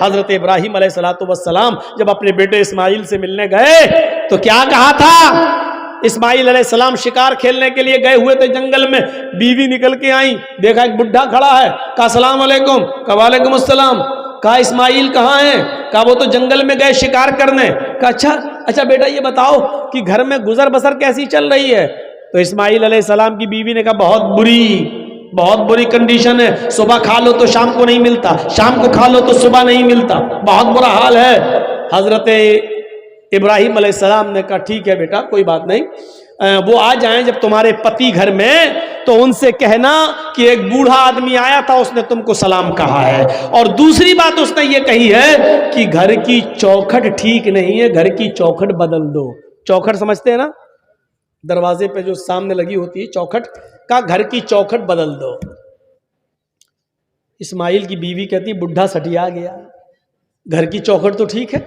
حضرت ابراہیم علیہ السلام جب اپنے بیٹے اسماعیل سے ملنے گئے تو کیا کہا تھا؟ اسماعیل علیہ السلام شکار کھیلنے کے لیے گئے ہوئے تھے جنگل میں، بیوی نکل کے آئیں، دیکھا ایک بڈھا کھڑا ہے، کہا السلام علیکم، کہا وعلیکم السلام، کہا اسماعیل کہاں ہیں؟ کہا وہ تو جنگل میں گئے شکار کرنے۔ کہا اچھا بیٹا یہ بتاؤ کہ گھر میں گزر بسر کیسی چل رہی ہے؟ تو اسماعیل علیہ السلام کی بیوی نے کہا بہت بری کنڈیشن ہے، صبح کھا لو تو شام کو نہیں ملتا، شام کو کھا لو تو صبح نہیں ملتا، بہت برا حال ہے۔ حضرت ابراہیم علیہ السلام نے کہا ٹھیک ہے بیٹا کوئی بات نہیں، وہ آ جائیں جب تمہارے پتی گھر میں تو ان سے کہنا کہ ایک بوڑھا آدمی آیا تھا، اس نے تم کو سلام کہا ہے، اور دوسری بات اس نے یہ کہی ہے کہ گھر کی چوکھٹ ٹھیک نہیں ہے، گھر کی چوکھٹ بدل دو۔ چوکھٹ سمجھتے ہیں نا، دروازے پہ جو سامنے لگی ہوتی ہے چوکھٹ، کا گھر کی چوکھٹ بدل دو۔ اسماعیل کی بیوی کہتی بڈھا سٹیا گیا، گھر کی چوکھٹ تو ٹھیک ہے،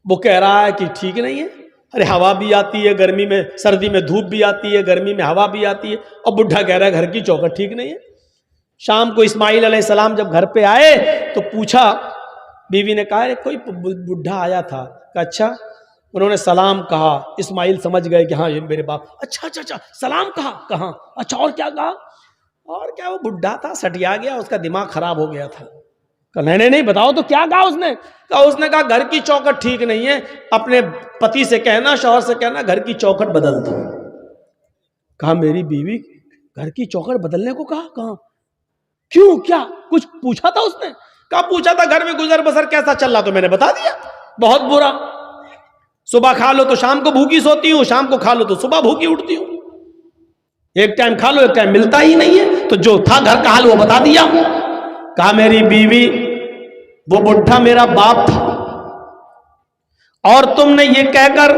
وہ کہہ رہا ہے کہ ٹھیک نہیں ہے، ارے ہوا بھی آتی ہے گرمی میں، سردی میں دھوپ بھی آتی ہے، گرمی میں ہوا بھی آتی ہے، اور بڈھا کہہ رہا ہے گھر کی چوکھٹ ٹھیک نہیں ہے۔ شام کو اسماعیل علیہ السلام جب گھر پہ آئے تو پوچھا، بیوی نے کہا کوئی بڈھا آیا تھا، کہا اچھا، انہوں نے سلام کہا۔ اسماعیل سمجھ گئے کہ ہاں یہ میرے باپ، اچھا سلام کہا، کہاں، اچھا اور کیا کہا؟ اور کیا، وہ بڈھا تھا سٹیا گیا، اس کا دماغ خراب ہو گیا تھا۔ کہا نہیں بتاؤ تو کیا کہا اس نے؟ کہا گھر کی چوکھٹ ٹھیک نہیں ہے، اپنے پتی سے کہنا، شوہر سے کہنا گھر کی چوکھٹ بدل دو۔ کہا میری بیوی گھر کی چوکھٹ بدلنے کو کہا؟ کہاں، کیوں، کیا کچھ پوچھا تھا اس نے؟ کہا پوچھا تھا گھر میں گزر بسر کیسا چل رہا، تو میں نے بتا دیا بہت برا، صبح کھا لو تو شام کو بھوکی سوتی ہوں، شام کو کھا لو تو صبح بھوکی اٹھتی ہوں، ایک ٹائم کھا لو ایک ٹائم ملتا ہی نہیں ہے، تو جو تھا گھر کا حال وہ بتا دیا۔ کہا میری بیوی وہ بڈھا میرا باپ تھا، اور تم نے یہ کہہ کر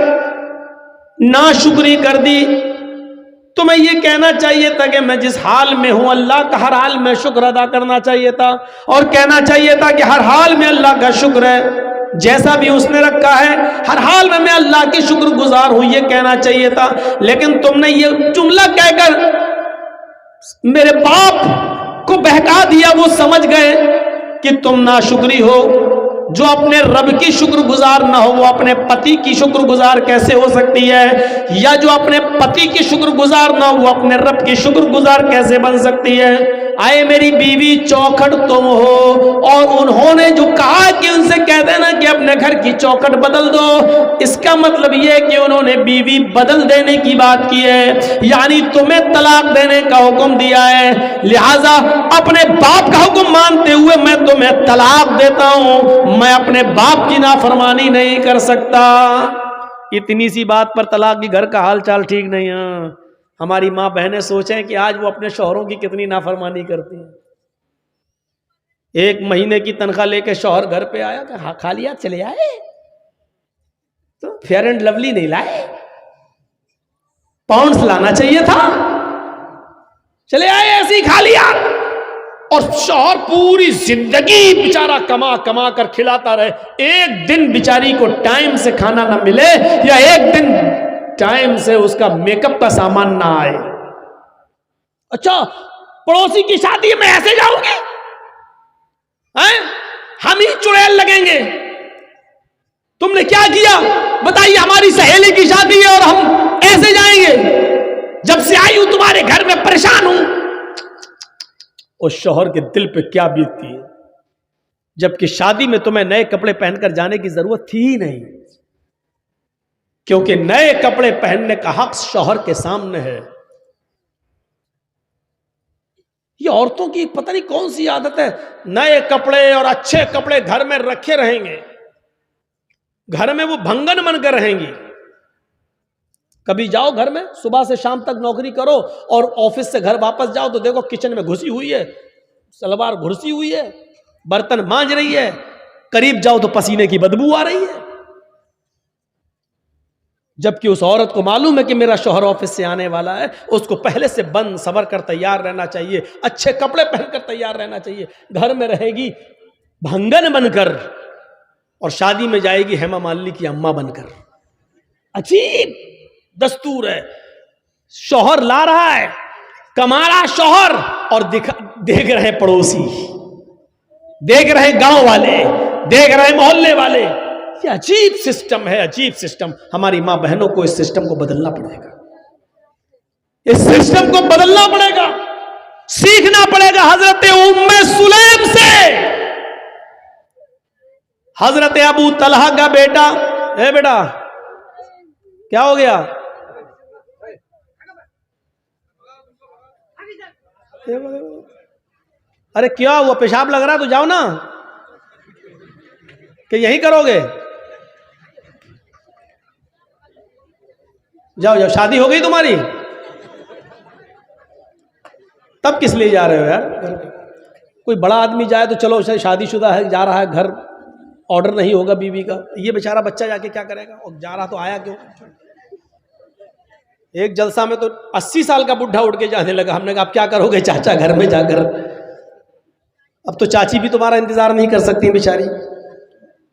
ناشکری کر دی، تمہیں یہ کہنا چاہیے تھا کہ میں جس حال میں ہوں اللہ کا ہر حال میں شکر ادا کرنا چاہیے تھا، اور کہنا چاہیے تھا کہ ہر حال میں اللہ کا شکر ہے، جیسا بھی اس نے رکھا ہے ہر حال میں اللہ کی شکر گزار ہوں، یہ کہنا چاہیے تھا۔ لیکن تم نے یہ جملہ کہہ کر میرے باپ کو بہکا دیا، وہ سمجھ گئے کہ تم ناشکری ہو۔ جو اپنے رب کی شکر گزار نہ ہو وہ اپنے پتی کی شکر گزار کیسے ہو سکتی ہے؟ یا جو اپنے پتی کی شکر گزار نہ ہو وہ اپنے رب کی شکر گزار کیسے بن سکتی ہے؟ آئے میری بیوی چوکھٹ تم ہو، اور انہوں نے جو کہا کہ ان سے کہہ دینا کہ اپنے گھر کی چوکھٹ بدل دو، اس کا مطلب یہ ہے کہ انہوں نے بیوی بدل دینے کی بات کی ہے، یعنی تمہیں طلاق دینے کا حکم دیا ہے، لہذا اپنے باپ کا حکم مانتے ہوئے میں تمہیں طلاق دیتا ہوں، میں اپنے باپ کی نافرمانی نہیں کر سکتا۔ اتنی سی بات پر طلاق کی گھر کا حال چال ٹھیک نہیں ہے۔ ہماری ماں بہنیں سوچیں کہ آج وہ اپنے شوہروں کی کتنی نافرمانی کرتی ہیں۔ ایک مہینے کی تنخواہ لے کے شوہر گھر پہ آیا کہ خالی ہاتھ چلے آئے، تو فیئر اینڈ لولی نہیں لائے، پاؤنڈز لانا چاہیے تھا، چلے آئے ایسے ہی خالی ہاتھ، اور شوہر پوری زندگی بیچارہ کما کما کر کھلاتا رہے، ایک دن بیچاری کو ٹائم سے کھانا نہ ملے، یا ایک دن ٹائم سے اس کا میک اپ کا سامان نہ آئے۔ اچھا پڑوسی کی شادی میں ایسے جاؤں گے، ہم ہی چڑیل لگیں گے، تم نے کیا کیا بتائیے؟ ہماری سہیلی کی شادی ہے اور ہم ایسے جائیں گے؟ جب سے آئی ہوں تمہارے گھر میں پریشان ہوں۔ اور شوہر کے دل پہ کیا بیتتی ہے، جبکہ شادی میں تمہیں نئے کپڑے پہن کر جانے کی ضرورت تھی ہی نہیں، کیونکہ نئے کپڑے پہننے کا حق شوہر کے سامنے ہے۔ یہ عورتوں کی پتہ نہیں کون سی عادت ہے، نئے کپڑے اور اچھے کپڑے گھر میں رکھے رہیں گے، گھر میں وہ بھنگن بن کر رہیں گی۔ کبھی جاؤ گھر میں، صبح سے شام تک نوکری کرو اور آفس سے گھر واپس جاؤ تو دیکھو کچن میں گھسی ہوئی ہے، سلوار گھسی ہوئی ہے، برتن مانج رہی ہے، قریب جاؤ تو پسینے کی بدبو آ رہی ہے، جبکہ اس عورت کو معلوم ہے کہ میرا شوہر آفس سے آنے والا ہے، اس کو پہلے سے بند سنور کر تیار رہنا چاہیے، اچھے کپڑے پہن کر تیار رہنا چاہیے۔ گھر میں رہے گی بھنگن بن کر، اور شادی میں جائے گی ہیما مالنی کی اماں بن کر۔ عجیب دستور ہے، شوہر لا رہا ہے، کما رہا شوہر، اور دیکھ رہے پڑوسی۔ دیکھ رہے گاؤں والے، دیکھ رہے محلے والے. یہ عجیب سسٹم ہے، عجیب سسٹم. ہماری ماں بہنوں کو اس سسٹم کو بدلنا پڑے گا، اس سسٹم کو بدلنا پڑے گا، سیکھنا پڑے گا حضرت ام سلیم سے. حضرت ابو طلحہ کا بیٹا، اے بیٹا کیا ہو گیا؟ ارے کیا ہوا؟ پیشاب لگ رہا تو جاؤ نا، کہ یہی کرو گے؟ جاؤ جاؤ، شادی ہو گئی تمہاری؟ تب کس لیے جا رہے ہو یار؟ کوئی بڑا آدمی جائے تو چلو شادی شدہ ہے جا رہا ہے، گھر آرڈر نہیں ہوگا بیوی کا، یہ بیچارہ بچہ جا کے کیا کرے گا؟ اور جا رہا تو آیا کیوں؟ ایک جلسہ میں تو 80 سال کا بڈھا اٹھ کے جانے لگا. ہم نے کہا اب کیا کرو گے چاچا گھر میں جا کر؟ اب تو چاچی بھی تمہارا انتظار نہیں کر سکتی بیچاری.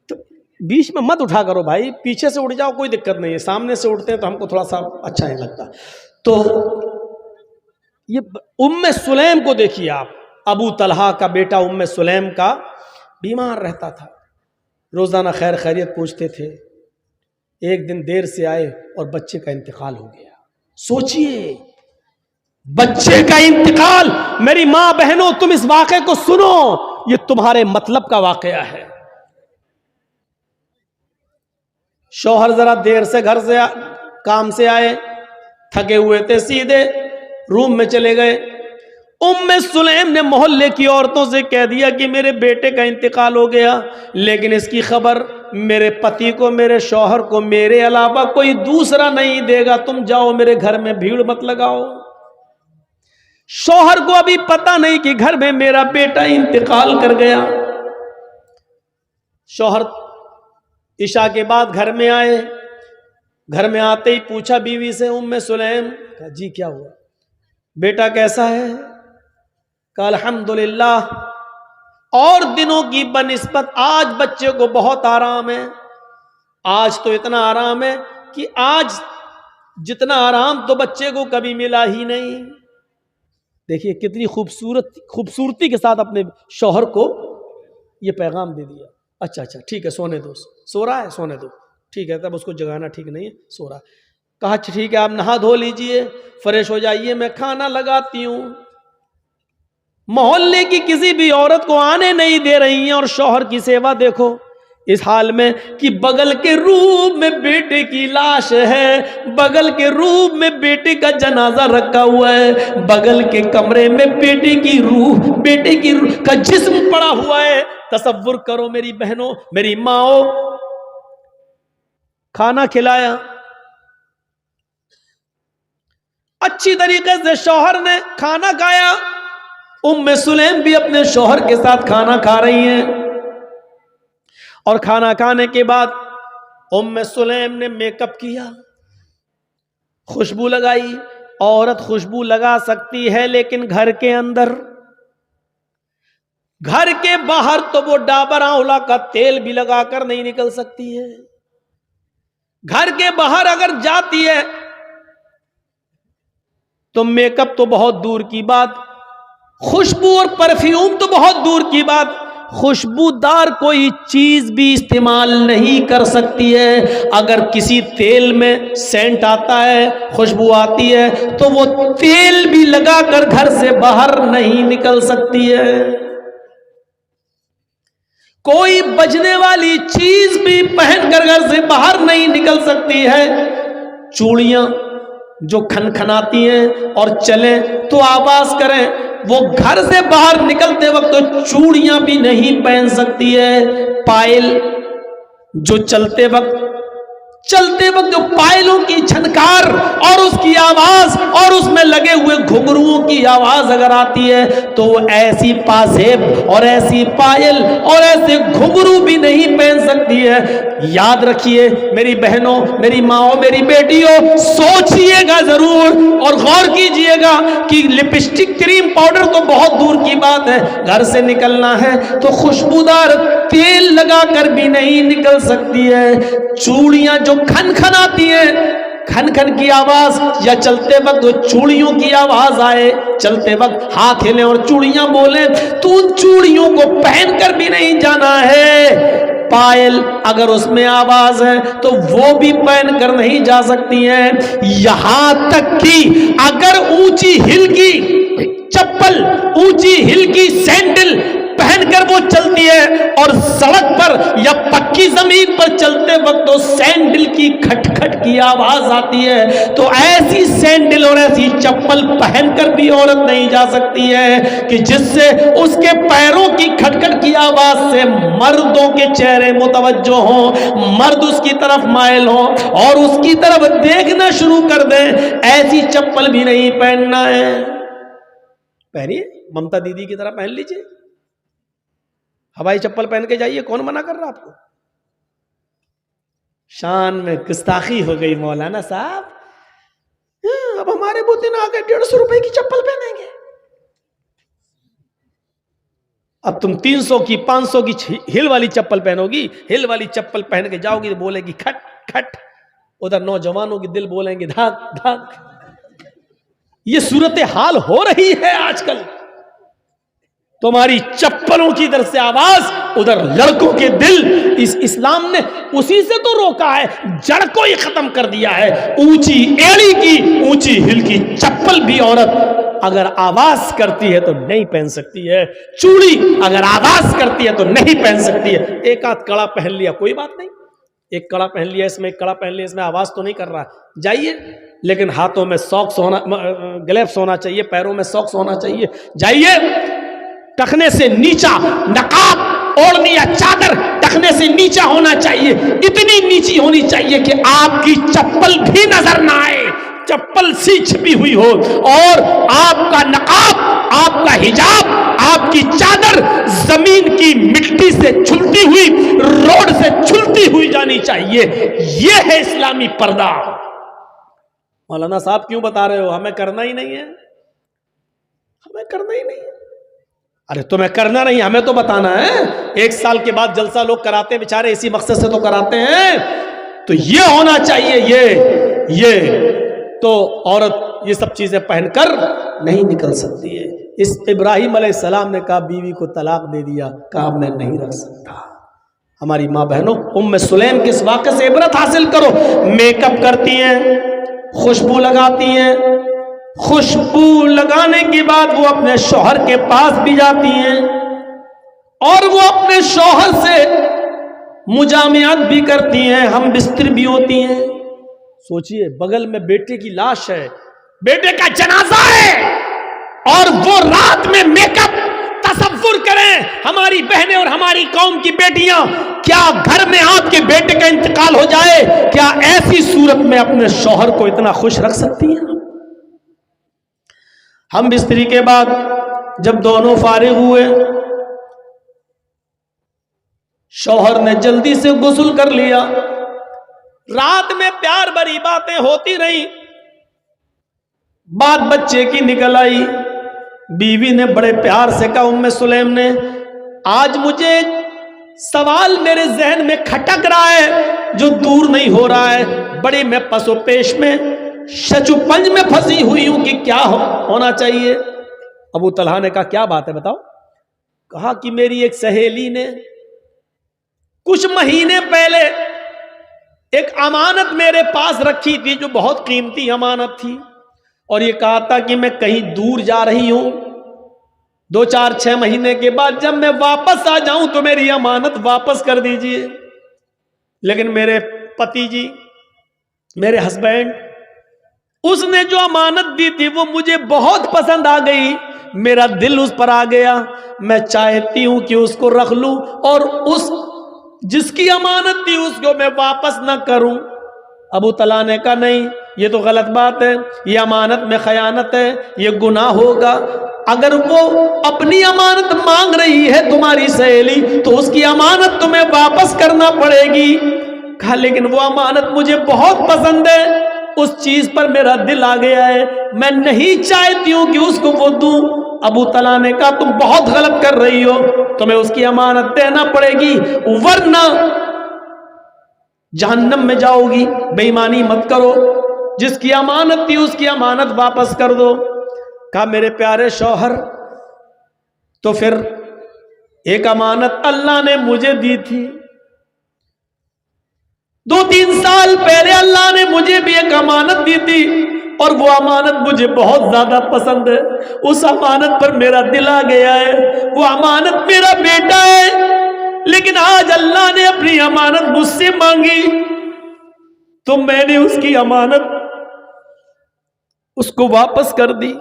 تو بیچ میں مت اٹھا کرو بھائی، پیچھے سے اٹھ جاؤ کوئی دقت نہیں ہے، سامنے سے اٹھتے ہیں تو ہم کو تھوڑا سا اچھا نہیں لگتا. تو یہ ام سلیم کو دیکھیے آپ، ابو طلحہ کا بیٹا ام سلیم کا بیمار رہتا تھا، روزانہ خیر خیریت پوچھتے تھے. ایک دن دیر سے آئے اور بچے کا انتقال ہو گیا. سوچئے بچے کا انتقال. میری ماں بہنوں تم اس واقعے کو سنو، یہ تمہارے مطلب کا واقعہ ہے. شوہر ذرا دیر سے گھر سے کام سے آئے، تھکے ہوئے تھے، سیدھے روم میں چلے گئے. ام سلیم نے محلے کی عورتوں سے کہہ دیا کہ میرے بیٹے کا انتقال ہو گیا، لیکن اس کی خبر میرے پتی کو، میرے شوہر کو میرے علاوہ کوئی دوسرا نہیں دے گا. تم جاؤ میرے گھر میں بھیڑ مت لگاؤ. شوہر کو ابھی پتا نہیں کہ گھر میں میرا بیٹا انتقال کر گیا. شوہر عشاء کے بعد گھر میں آئے. گھر میں آتے ہی پوچھا بیوی سے، ام سلیم، کہا جی کیا ہوا؟ بیٹا کیسا ہے؟ کہا الحمدللہ، اور دنوں کی بنسبت آج بچے کو بہت آرام ہے. آج تو اتنا آرام ہے کہ آج جتنا آرام تو بچے کو کبھی ملا ہی نہیں. دیکھیے کتنی خوبصورتی کے ساتھ اپنے شوہر کو یہ پیغام دے دیا. اچھا ٹھیک ہے سونے دو. سو رہا ہے؟ سونے دو. ٹھیک ہے، تب اس کو جگانا ٹھیک نہیں ہے، سو رہا. کہا ٹھیک ہے آپ نہا دھو لیجئے، فریش ہو جائیے، میں کھانا لگاتی ہوں. محلے کی کسی بھی عورت کو آنے نہیں دے رہی ہیں، اور شوہر کی سیوا دیکھو اس حال میں کہ بغل کے روم میں بیٹے کی لاش ہے، بغل کے روم میں بیٹے کا جنازہ رکھا ہوا ہے، بغل کے کمرے میں بیٹے کی روح کا جسم پڑا ہوا ہے. تصور کرو میری بہنوں، میری ماں، کھانا کھلایا اچھی طریقے سے، شوہر نے کھانا کھایا. ام سلیم بھی اپنے شوہر کے ساتھ کھانا کھا رہی ہیں، اور کھانا کھانے کے بعد ام سلیم نے میک اپ کیا، خوشبو لگائی. عورت خوشبو لگا سکتی ہے لیکن گھر کے اندر، گھر کے باہر تو وہ ڈابر آنولا کا تیل بھی لگا کر نہیں نکل سکتی ہے. گھر کے باہر اگر جاتی ہے تو میک اپ تو بہت دور کی بات، خوشبو اور پرفیوم تو بہت دور کی بات، خوشبودار کوئی چیز بھی استعمال نہیں کر سکتی ہے. اگر کسی تیل میں سینٹ آتا ہے، خوشبو آتی ہے، تو وہ تیل بھی لگا کر گھر سے باہر نہیں نکل سکتی ہے. کوئی بجنے والی چیز بھی پہن کر گھر سے باہر نہیں نکل سکتی ہے. چوڑیاں جو کھنکھناتی ہیں اور چلیں تو آواز کریں، وہ گھر سے باہر نکلتے وقت تو چوڑیاں بھی نہیں پہن سکتی ہے. پائل جو چلتے وقت جو پائلوں کی چھنکار اور اس کی آواز اور اس میں لگے ہوئے گھنگروؤں کی آواز اگر آتی ہے تو وہ ایسی پازیب اور ایسی پائل اور ایسے گھنگرو بھی نہیں پہن سکتی ہے. یاد رکھیے میری بہنوں، میری ماؤں، میری بیٹیوں، سوچئے گا ضرور اور غور کیجئے گا کہ لپسٹک، کریم، پاؤڈر تو بہت دور کی بات ہے، گھر سے نکلنا ہے تو خوشبودار تیل لگا کر بھی نہیں نکل سکتی ہے. چوڑیاں جو کھنکھناتی ہیں کھن کھن کی آواز یا چلتے وقت چوڑیوں کی آواز آئے, چلتے وقت ہاتھ ہلیں اور چوڑیاں بولیں, تو ان چوڑیوں کو پہن کر بھی نہیں جانا ہے. پائل اگر اس میں آواز ہے تو وہ بھی پہن کر نہیں جا سکتی ہیں. یہاں تک کہ اگر اونچی ہل کی چپل, اونچی ہل کی سینڈل پہن کر وہ چلتی ہے اور سڑک پر یا پکی زمین پر چلتے وقت تو سینڈل کی کھٹ کھٹ کی آواز آتی ہے, تو ایسی سینڈل اور ایسی چپل پہن کر بھی عورت نہیں جا سکتی ہے کہ جس سے اس کے پیروں کی کھٹ کھٹ کی آواز سے مردوں کے چہرے متوجہ ہوں, مرد اس کی طرف مائل ہوں اور اس کی طرف دیکھنا شروع کر دیں. ایسی چپل بھی نہیں پہننا ہے. پہنیے, ممتا دیدی کی طرح پہن لیجیے, ہوائی چپل پہن کے جائیے, کون منع کر رہا آپ کو؟ شان میں گستاخی ہو گئی مولانا صاحب. اب ہمارے بوتن آ گئے 150 روپے کی چپل پہنیں گے. اب تم 300 کی 500 کی ہل والی چپل پہنو گی, ہل والی چپل پہن کے جاؤ گی تو بولے گی کھٹ کھٹ, ادھر نوجوانوں کی دل بولیں گے دھاک دھاک. یہ صورتحال ہو رہی ہے آج کل. تمہاری چپلوں کی ادھر سے آواز, ادھر لڑکوں کے دل. اس اسلام نے اسی سے تو روکا ہے, جڑ کو ہی ختم کر دیا ہے. اونچی ایڑی کی اونچی ہل کی چپل بھی عورت اگر آواز کرتی ہے تو نہیں پہن سکتی ہے. چوڑی اگر آواز کرتی ہے تو نہیں پہن سکتی ہے. ایک آدھ کڑا پہن لیا کوئی بات نہیں, ایک کڑا پہن لیا اس میں, ایک کڑا پہن لیا اس میں, آواز تو نہیں کر رہا, جائیے. لیکن ہاتھوں میں ساکس ہونا, گلیوز ہونا چاہیے, پیروں میں ساکس ہونا چاہیے. جائیے, ٹخنے سے نیچا نقاب اوڑھنی یا چادر ٹخنے سے نیچا ہونا چاہیے, اتنی نیچی ہونی چاہیے کہ آپ کی چپل بھی نظر نہ آئے, چپل سی چھپی ہوئی ہو, اور آپ کا نقاب, آپ کا حجاب, آپ کی چادر زمین کی مٹی سے چھلتی ہوئی, روڈ سے چھلتی ہوئی جانی چاہیے. یہ ہے اسلامی پردہ. مولانا صاحب کیوں بتا رہے ہو؟ ہمیں کرنا ہی نہیں ہے, ہمیں کرنا ہی نہیں ہے. ارے تمہیں کرنا نہیں, ہمیں تو بتانا ہے. 1 سال کے بعد جلسہ لوگ کراتے ہیں بیچارے, اسی مقصد سے تو کراتے ہیں. تو یہ ہونا چاہیے, یہ تو عورت یہ سب چیزیں پہن کر نہیں نکل سکتی ہے. اس ابراہیم علیہ السلام نے کہا بیوی کو طلاق دے دیا, کہا میں نہیں رکھ سکتا. ہماری ماں بہنوں, ام سلیم کے اس واقعے سے عبرت حاصل کرو. میک اپ کرتی ہیں, خوشبو لگاتی ہیں, خوشبو لگانے کے بعد وہ اپنے شوہر کے پاس بھی جاتی ہیں اور وہ اپنے شوہر سے مجامعت بھی کرتی ہیں, ہم بستر بھی ہوتی ہیں. سوچئے, بغل میں بیٹے کی لاش ہے, بیٹے کا جنازہ ہے, اور وہ رات میں میک اپ. تصور کریں ہماری بہنیں اور ہماری قوم کی بیٹیاں, کیا گھر میں آپ کے بیٹے کا انتقال ہو جائے, کیا ایسی صورت میں اپنے شوہر کو اتنا خوش رکھ سکتی ہیں؟ ہم بستری کے بعد جب دونوں فارغ ہوئے, شوہر نے جلدی سے غسل کر لیا. رات میں پیار بھری باتیں ہوتی رہی, بات بچے کی نکل آئی. بیوی نے بڑے پیار سے کہا, ام سلیم نے, آج مجھے سوال میرے ذہن میں کھٹک رہا ہے جو دور نہیں ہو رہا ہے. بڑی میں پس و پیش میں, شچو پنج میں پھنسی ہوئی ہوں کہ کیا ہونا چاہیے. ابو طلحہ نے کہا کیا بات ہے بتاؤ. کہا کہ میری ایک سہیلی نے کچھ مہینے پہلے ایک امانت میرے پاس رکھی تھی جو بہت قیمتی امانت تھی, اور یہ کہا تھا کہ میں کہیں دور جا رہی ہوں, 2 4 6 مہینے کے بعد جب میں واپس آ جاؤں تو میری امانت واپس کر دیجئے. لیکن میرے پتی جی, میرے ہسبینڈ, اس نے جو امانت دی تھی وہ مجھے بہت پسند آ گئی, میرا دل اس پر آ گیا, میں چاہتی ہوں کہ اس کو رکھ لوں اور اس جس کی امانت تھی اس کو میں واپس نہ کروں. ابو طلحہ نے کہا نہیں, یہ تو غلط بات ہے, یہ امانت میں خیانت ہے, یہ گناہ ہوگا. اگر وہ اپنی امانت مانگ رہی ہے تمہاری سہیلی تو اس کی امانت تمہیں واپس کرنا پڑے گی. کہا لیکن وہ امانت مجھے بہت پسند ہے, اس چیز پر میرا دل آ گیا ہے, میں نہیں چاہتی ہوں کہ اس کو وہ دوں. ابو طلحہ نے کہا تم بہت غلط کر رہی ہو, تمہیں اس کی امانت دینا پڑے گی ورنہ جہنم میں جاؤ گی. بے ایمانی مت کرو. جس کی امانت تھی اس کی امانت واپس کر دو. کہا میرے پیارے شوہر تو پھر ایک امانت اللہ نے مجھے دی تھی, 2-3 سال پہلے اللہ نے مجھے بھی ایک امانت دی تھی, اور وہ امانت مجھے بہت زیادہ پسند ہے. اس امانت پر میرا دل آ گیا ہے, وہ امانت میرا بیٹا ہے, لیکن آج اللہ نے اپنی امانت مجھ سے مانگی تو میں نے اس کی امانت اس کو واپس کر دی.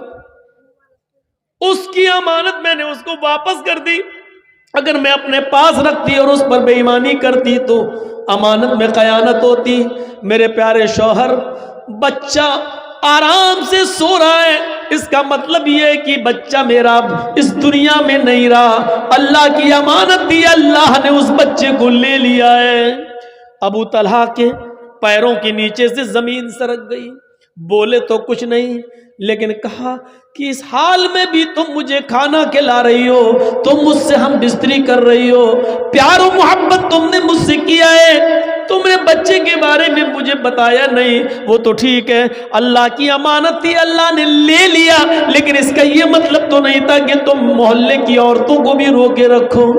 اس کی امانت میں نے اس کو واپس کر دی. اگر میں اپنے پاس رکھتی اور اس پر بے ایمانی کرتی تو امانت میں خیانت ہوتی. میرے پیارے شوہر, بچہ آرام سے سو رہا ہے, اس کا مطلب یہ ہے کہ بچہ میرا اس دنیا میں نہیں رہا, اللہ کی امانت دی, اللہ نے اس بچے کو لے لیا ہے. ابو طلحہ کے پیروں کے نیچے سے زمین سرک گئی. بولے تو کچھ نہیں, لیکن کہا کہ اس حال میں بھی تم مجھے کھانا کھلا رہی ہو, تم مجھ سے ہم بستری کر رہی ہو, پیار و محبت تم نے مجھ سے کیا ہے, تم نے بچے کے بارے میں مجھے بتایا نہیں. وہ تو ٹھیک ہے, اللہ کی امانت تھی, اللہ نے لے لیا, لیکن اس کا یہ مطلب تو نہیں تھا کہ تم محلے کی عورتوں کو بھی روکے رکھو.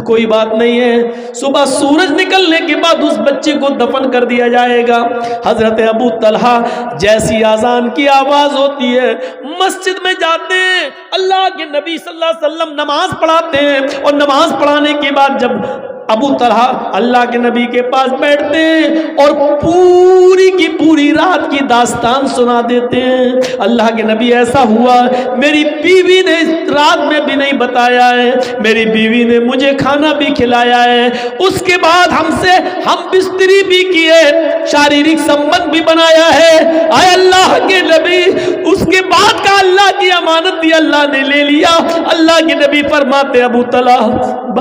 کوئی بات نہیں ہے, صبح سورج نکلنے کے بعد اس بچے کو دفن کر دیا جائے گا. حضرت ابو طلحہ جیسی اذان کی آواز ہوتی ہے مسجد میں جاتے ہیں, اللہ کے نبی صلی اللہ علیہ وسلم نماز پڑھاتے ہیں, اور نماز پڑھانے کے بعد جب ابو طلحہ اللہ کے نبی کے پاس بیٹھتے ہیں اور پوری کی پوری رات کی داستان سنا دیتے ہیں. اللہ کے نبی, ایسا ہوا میری بیوی نے رات میں بھی نہیں بتایا ہے, میری بیوی نے مجھے کھانا بھی کھلایا ہے, اس کے بعد ہم بستری بھی کیے, شاریرک سمبند بھی بنایا ہے. اے اللہ کے نبی, اس کے بعد کا اللہ کی امانت دی, اللہ نے لے لیا. اللہ کے نبی فرماتے ابو طلحہ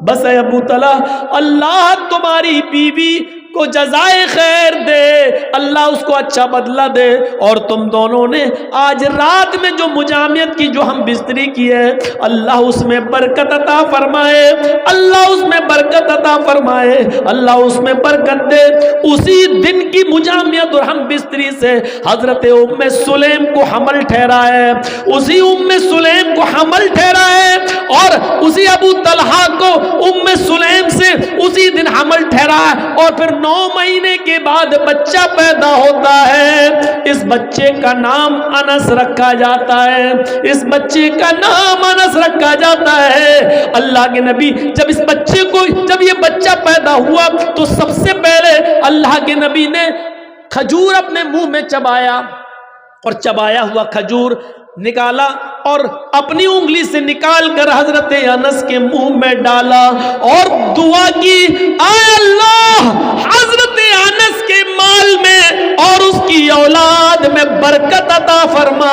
بس اے ابو طلحہ, اللہ تمہاری بیوی کو جزائے خیر دے, اللہ اس کو اچھا بدلہ دے, اور تم دونوں نے آج رات میں جو مجامعت کی, جو ہم بستری کی ہے, اللہ اس میں برکت عطا فرمائے, اللہ اس میں برکت عطا فرمائے, اللہ اس میں برکت دے. اسی دن کی مجامعت اور ہم بستری سے حضرت ام سلیم کو حمل ٹھہرا ہے, اسی ام سلیم کو حمل ٹھہرا ہے, اور اسی ابو طلحہ کو ام سلیم سے اسی دن حمل ٹھہرا ہے, اور پھر 9 مہینے کے بعد بچہ پیدا ہوتا ہے. اس بچے کا نام انس رکھا جاتا ہے, اس بچے کا نام انس رکھا جاتا ہے. اللہ کے نبی جب یہ بچہ پیدا ہوا تو سب سے پہلے اللہ کے نبی نے کھجور اپنے منہ میں چبایا, اور چبایا ہوا کھجور نکالا اور اپنی انگلی سے نکال کر حضرت انس کے منہ میں ڈالا, اور دعا کی, اے اللہ حضرت انس کے مال میں اور اس کی اولاد میں برکت عطا فرما,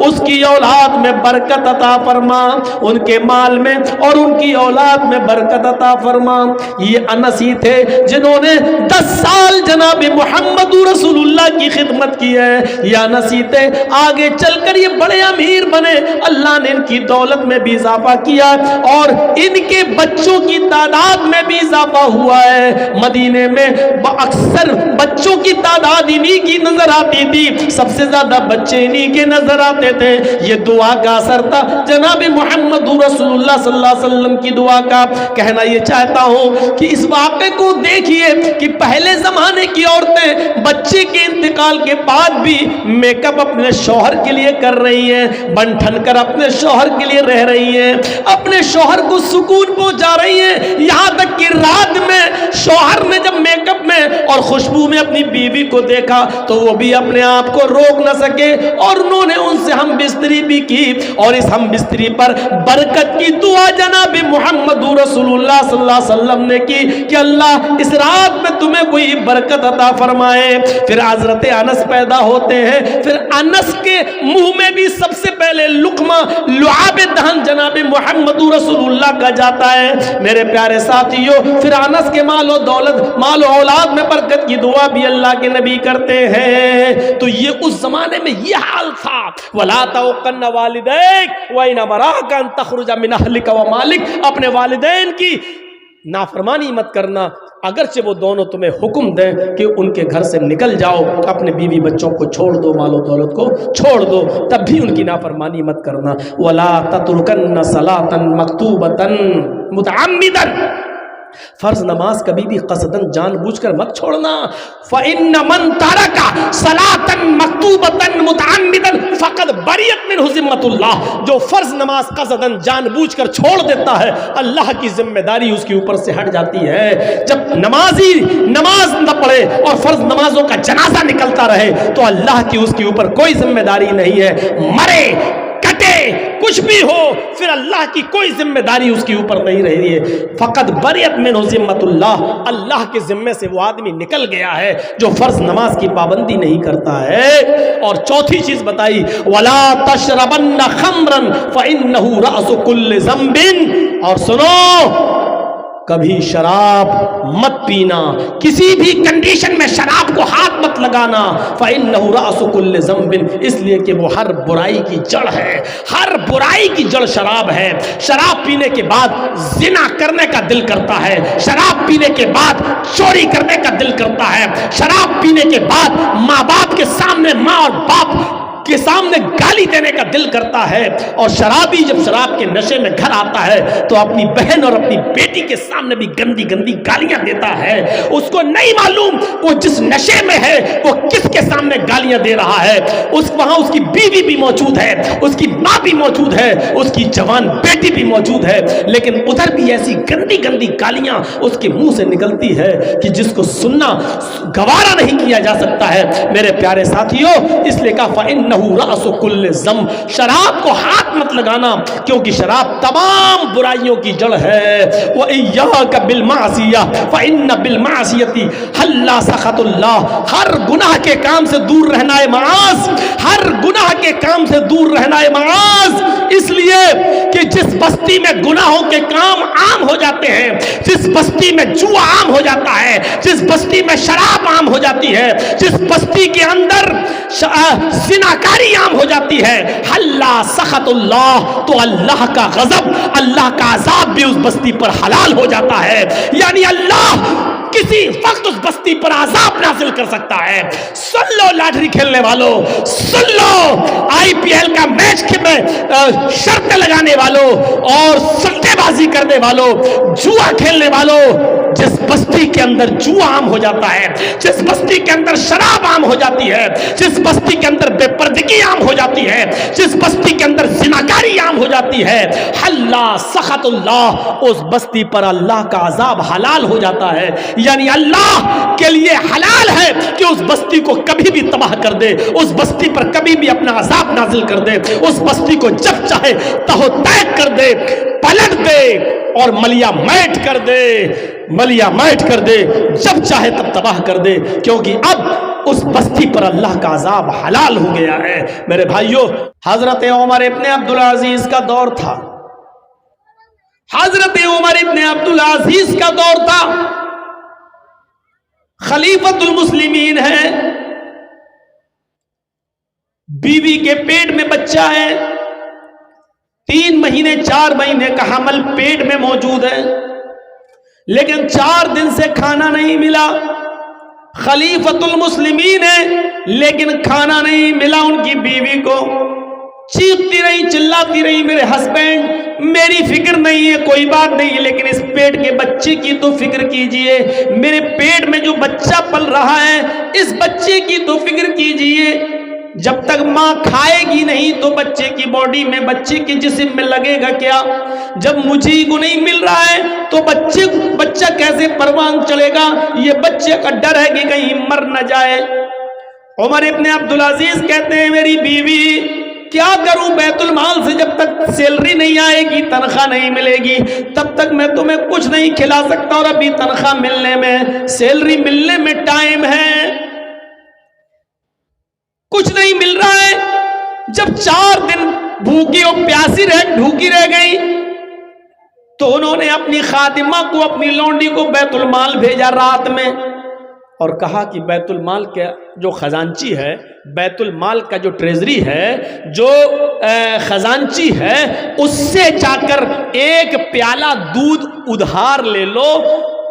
اس کی اولاد میں برکت عطا فرما, ان کے مال میں اور ان کی اولاد میں برکت عطا فرما. یہ انس ہی تھے جنہوں نے 10 سال جناب محمد رسول اللہ کی خدمت کی ہے. یہ انس ہی تھے, آگے چل کر یہ بڑے امیر بنے, اللہ نے ان کی دولت میں بھی اضافہ کیا, اور ان کے بچوں کی تعداد میں بھی اضافہ ہوا ہے. مدینے میں اکثر بچوں کی تعداد انہی کی نظر آتی تھی, سب سے زیادہ بچے انہی کے نظر آتے تھے. یہ دعا کا اثر تھا جناب محمد رسول اللہ صلی اللہ علیہ وسلم کی دعا کا. کہنا یہ چاہتا ہوں کہ اس واقعے کو دیکھیے کہ پہلے زمانے کی عورتیں بچے کے انتقال کے بعد بھی میک اپ اپنے شوہر کے لیے کر رہی ہیں, بن ٹھن کر اپنے شوہر کے لیے رہ رہی ہیں, اپنے شوہر کو سکون پہنچا رہی ہیں. یہاں تک کہ رات میں شوہر نے جب میک اپ میں اور خوشبو میں اپنی بیوی کو دیکھا تو وہ بھی اپنے آپ کو روک نہ سکے, اور انہوں نے ان سے ہم بستری بھی کی, اور اس ہم بستری پر برکت کی دعا جناب محمد رسول اللہ صلی اللہ علیہ وسلم نے کی کہ اللہ اس رات میں تمہیں کوئی برکت عطا فرمائے. پھر حضرت انس پیدا ہوتے ہیں, پھر انس کے منہ میں بھی سب سے پہلے لقمہ لعاب دہن جناب محمد رسول اللہ کا جاتا ہے. میرے پیارے ساتھیوں, پھر انس کے مال و دولت, مال و اولاد میں برکت کی دعا بھی اللہ کے نبی کرتے ہیں. تو یہ اس زمانے میں یہ حال تھا. وَلَا تَوْقَنَّ وَالِدَيْكَ وَإِنْ أَمَرَاكَ أَن تَخْرُجَ مِنْ أَهْلِكَ وَمَالِكَ, اپنے والدین کی نافرمانی مت کرنا, اگرچہ وہ دونوں تمہیں حکم دیں کہ ان کے گھر سے نکل جاؤ، اپنے بیوی بچوں کو چھوڑ دو، مال و دولت کو چھوڑ دو، تب بھی ان کی نافرمانی مت کرنا۔ وَلَا تَتْرُكَنَّ صَلَاةً مَكْتُوبَةً مُتَعَمِّدًا، فرض نماز کبھی بھی قصدن جان بوجھ کر مت چھوڑنا۔ فَإِنَّ مَن تَرَكَ صَلَاةً مَكْتُوبَةً مُتَعَمِّدًا فَقَدْ بَرِئَتْ مِنْهُ ذِمَّةُ اللَّهِ، جو فرض نماز قصدن جان بوجھ کر چھوڑ دیتا ہے اللہ کی ذمہ داری اس کے اوپر سے ہٹ جاتی ہے۔ جب نمازی نماز نہ پڑھے اور فرض نمازوں کا جنازہ نکلتا رہے تو اللہ کی اس کے اوپر کوئی ذمہ داری نہیں ہے، مرے کٹے کچھ بھی ہو پھر اللہ کی کوئی ذمہ داری اس کے اوپر نہیں رہی ہے۔ فقط بریت منہ ذمۃ اللہ، اللہ کے ذمے سے وہ آدمی نکل گیا ہے جو فرض نماز کی پابندی نہیں کرتا ہے۔ اور چوتھی چیز بتائی ولا تشربن خمرا فانه راس كل ذنب، اور سنو کبھی شراب مت پینا، کسی بھی کنڈیشن میں شراب کو ہاتھ مت لگانا۔ فإنه رأس كل ذنب، اس لیے کہ وہ ہر برائی کی جڑ ہے، ہر برائی کی جڑ شراب ہے۔ شراب پینے کے بعد زنا کرنے کا دل کرتا ہے، شراب پینے کے بعد چوری کرنے کا دل کرتا ہے، شراب پینے کے بعد ماں باپ کے سامنے، ماں اور باپ کے سامنے گالی دینے کا دل کرتا ہے۔ اور شرابی جب شراب کے نشے میں گھر آتا ہے تو اپنی بہن اور اپنی بیٹی کے سامنے بھی گندی گندی گالیاں دیتا ہے۔ اس کو نہیں معلوم وہ جس نشے میں ہے وہ کس کے سامنے گالیاں دے رہا ہے۔ وہاں اس کی بیوی بھی موجود ہے، اس کی ماں بھی موجود ہے، اس کی جوان بیٹی بھی موجود ہے، لیکن ادھر بھی ایسی گندی گندی گالیاں اس کے منہ سے نکلتی ہے کہ جس کو سننا گوارا نہیں کیا جا سکتا ہے۔ میرے پیارے ساتھیوں، اس لیے کہا فإنہ رأس کل ذنب، شراب کو ہاتھ مت لگانا کیونکہ شراب تمام برائیوں کی جڑ ہے۔ وإياك بالمعصية فإن بالمعصية حل سخط اللہ، ہر گناہ کے کام سے دور رہنا ہے معاذ، ہر گناہ کے کام سے دور رہنا ہے معاذ، اس لیے کہ جس بستی میں گناہوں کے کام عام ہو جاتے ہیں، جس بستی میں جوا عام ہو جاتا ہے، جس بستی میں شراب عام ہو جاتی ہے، جس بستی کے اندر زناکاری عام ہو جاتی ہے، حلا سخط اللہ، تو اللہ کا غضب، اللہ کا عذاب بھی اس بستی پر حلال ہو جاتا ہے۔ یعنی اللہ کسی وقت اس بستی پر عذاب نازل کر سکتا ہے۔ سن لو لاٹری کھیلنے والوں، سن لو آئی پی ایل کا میچ میں شرطیں لگانے والوں اور سٹے بازی کرنے والوں، جوا کھیلنے والوں، جس بستی کے اندر جوا عام ہو جاتا ہے، جس بستی کے اندر شراب عام ہو جاتی ہے، جس بستی کے اندر بے پردگی عام ہو جاتی ہے، جس بستی کے اندر زناکاری عام ہو جاتی ہے، حلا سخط اللہ، اس بستی پر اللہ کا عذاب حلال ہو جاتا ہے۔ یعنی اللہ کے لیے حلال ہے کہ اس بستی کو کبھی بھی تباہ کر دے، اس بستی پر کبھی بھی اپنا عذاب نازل کر دے، اس بستی کو جب چاہے تہو تیگ کر دے، پلٹ دے اور ملیا میٹ کر دے، ملیا میٹ کر دے، جب چاہے تب تباہ کر دے، کیونکہ اب اس بستی پر اللہ کا عذاب حلال ہو گیا ہے۔ میرے بھائیوں، حضرت عمر ابن عبدالعزیز کا دور تھا، حضرت عمر ابن عبدالعزیز کا دور تھا، خلیفۃ المسلمین ہے، بیوی کے پیٹ میں بچہ ہے، 3 مہینے 4 مہینے کا حمل پیٹ میں موجود ہے، لیکن 4 دن سے کھانا نہیں ملا۔ خلیفۃ المسلمین ہے لیکن کھانا نہیں ملا ان کی بیوی کو، چیختی رہی، چلاتی رہی، میرے ہسبینڈ میری فکر نہیں ہے، کوئی بات نہیں، لیکن اس پیٹ کے بچے کی تو فکر کیجئے، میرے پیٹ میں جو بچہ پل رہا ہے اس بچے کی تو فکر کیجئے۔ جب تک ماں کھائے گی نہیں تو بچے کی باڈی میں، بچے کے جسم میں لگے گا کیا؟ جب مجھے کو نہیں مل رہا ہے تو بچہ کیسے پروان چلے گا؟ یہ بچے کا ڈر ہے کہ کہیں مر نہ جائے۔ عمر ابن عبدالعزیز کہتے ہیں میری بیوی کیا کروں، بیت المال سے جب تک سیلری نہیں آئے گی، تنخواہ نہیں ملے گی، تب تک میں تمہیں کچھ نہیں کھلا سکتا، اور ابھی تنخواہ ملنے میں، سیلری ملنے میں ٹائم ہے، کچھ نہیں مل رہا ہے۔ جب 4 دن بھوکی اور پیاسی ڈھوکی رہ گئی تو انہوں نے اپنی خادمہ کو، اپنی لونڈی کو بیت المال بھیجا رات میں، اور کہا کہ بیت المال کے جو خزانچی ہے، بیت المال کا جو ٹریزری ہے، جو خزانچی ہے، اس سے جا کر 1 پیالہ دودھ ادھار لے لو،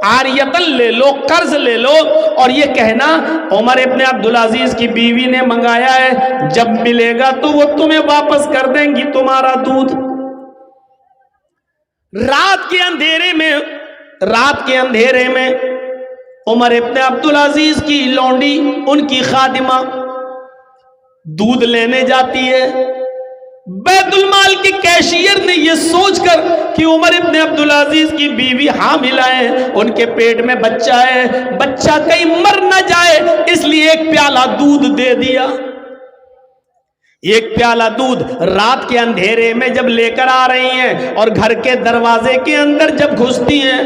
عاریتن لے لو، قرض لے لو، اور یہ کہنا عمر ابن عبدالعزیز کی بیوی نے منگایا ہے، جب ملے گا تو وہ تمہیں واپس کر دیں گی تمہارا دودھ۔ رات کے اندھیرے میں عمر ابن عبدالعزیز کی لونڈی، ان کی خادمہ دودھ لینے جاتی ہے۔ بیت المال کے کیشیئر نے یہ سوچ کر کہ عمر ابن عبدالعزیز کی بیوی حاملہ ہے، ان کے پیٹ میں بچہ ہے، بچہ کہیں مر نہ جائے، اس لیے ایک پیالہ دودھ دے دیا۔ ایک پیالہ دودھ رات کے اندھیرے میں جب لے کر آ رہی ہیں اور گھر کے دروازے کے اندر جب گھستی ہیں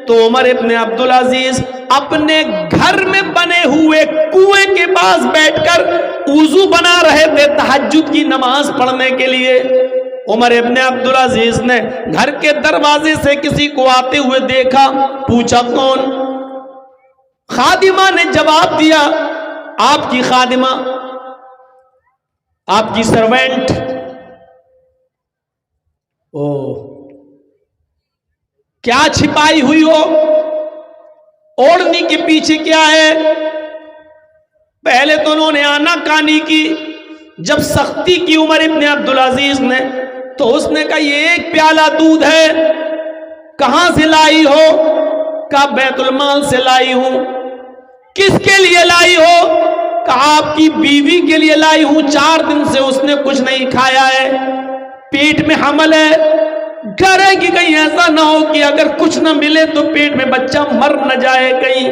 تو عمر ابن عبدالعزیز اپنے گھر میں بنے ہوئے کنویں کے پاس بیٹھ کر وضو بنا رہے تھے تہجد کی نماز پڑھنے کے لیے۔ عمر ابن عبدالعزیز نے گھر کے دروازے سے کسی کو آتے ہوئے دیکھا، پوچھا کون؟ خادمہ نے جواب دیا، آپ کی خادمہ، آپ کی سروینٹ۔ کیا چھپائی ہوئی ہو؟ اوڑھنی کے پیچھے کیا ہے؟ پہلے تو انہوں نے آنا کانی کی، جب سختی کی عمر ابن عبدالعزیز نے تو اس نے کہا یہ ایک پیالہ دودھ ہے، کہاں سے لائی ہو؟ کہا بیت المال سے لائی ہوں۔ کس کے لیے لائی ہو؟ کہا آپ کی بیوی کے لیے لائی ہوں، 4 دن سے اس نے کچھ نہیں کھایا ہے، پیٹ میں حمل ہے، ڈر ہے کہ کہیں ایسا نہ ہو کہ اگر کچھ نہ ملے تو پیٹ میں بچہ مر نہ جائے کہیں۔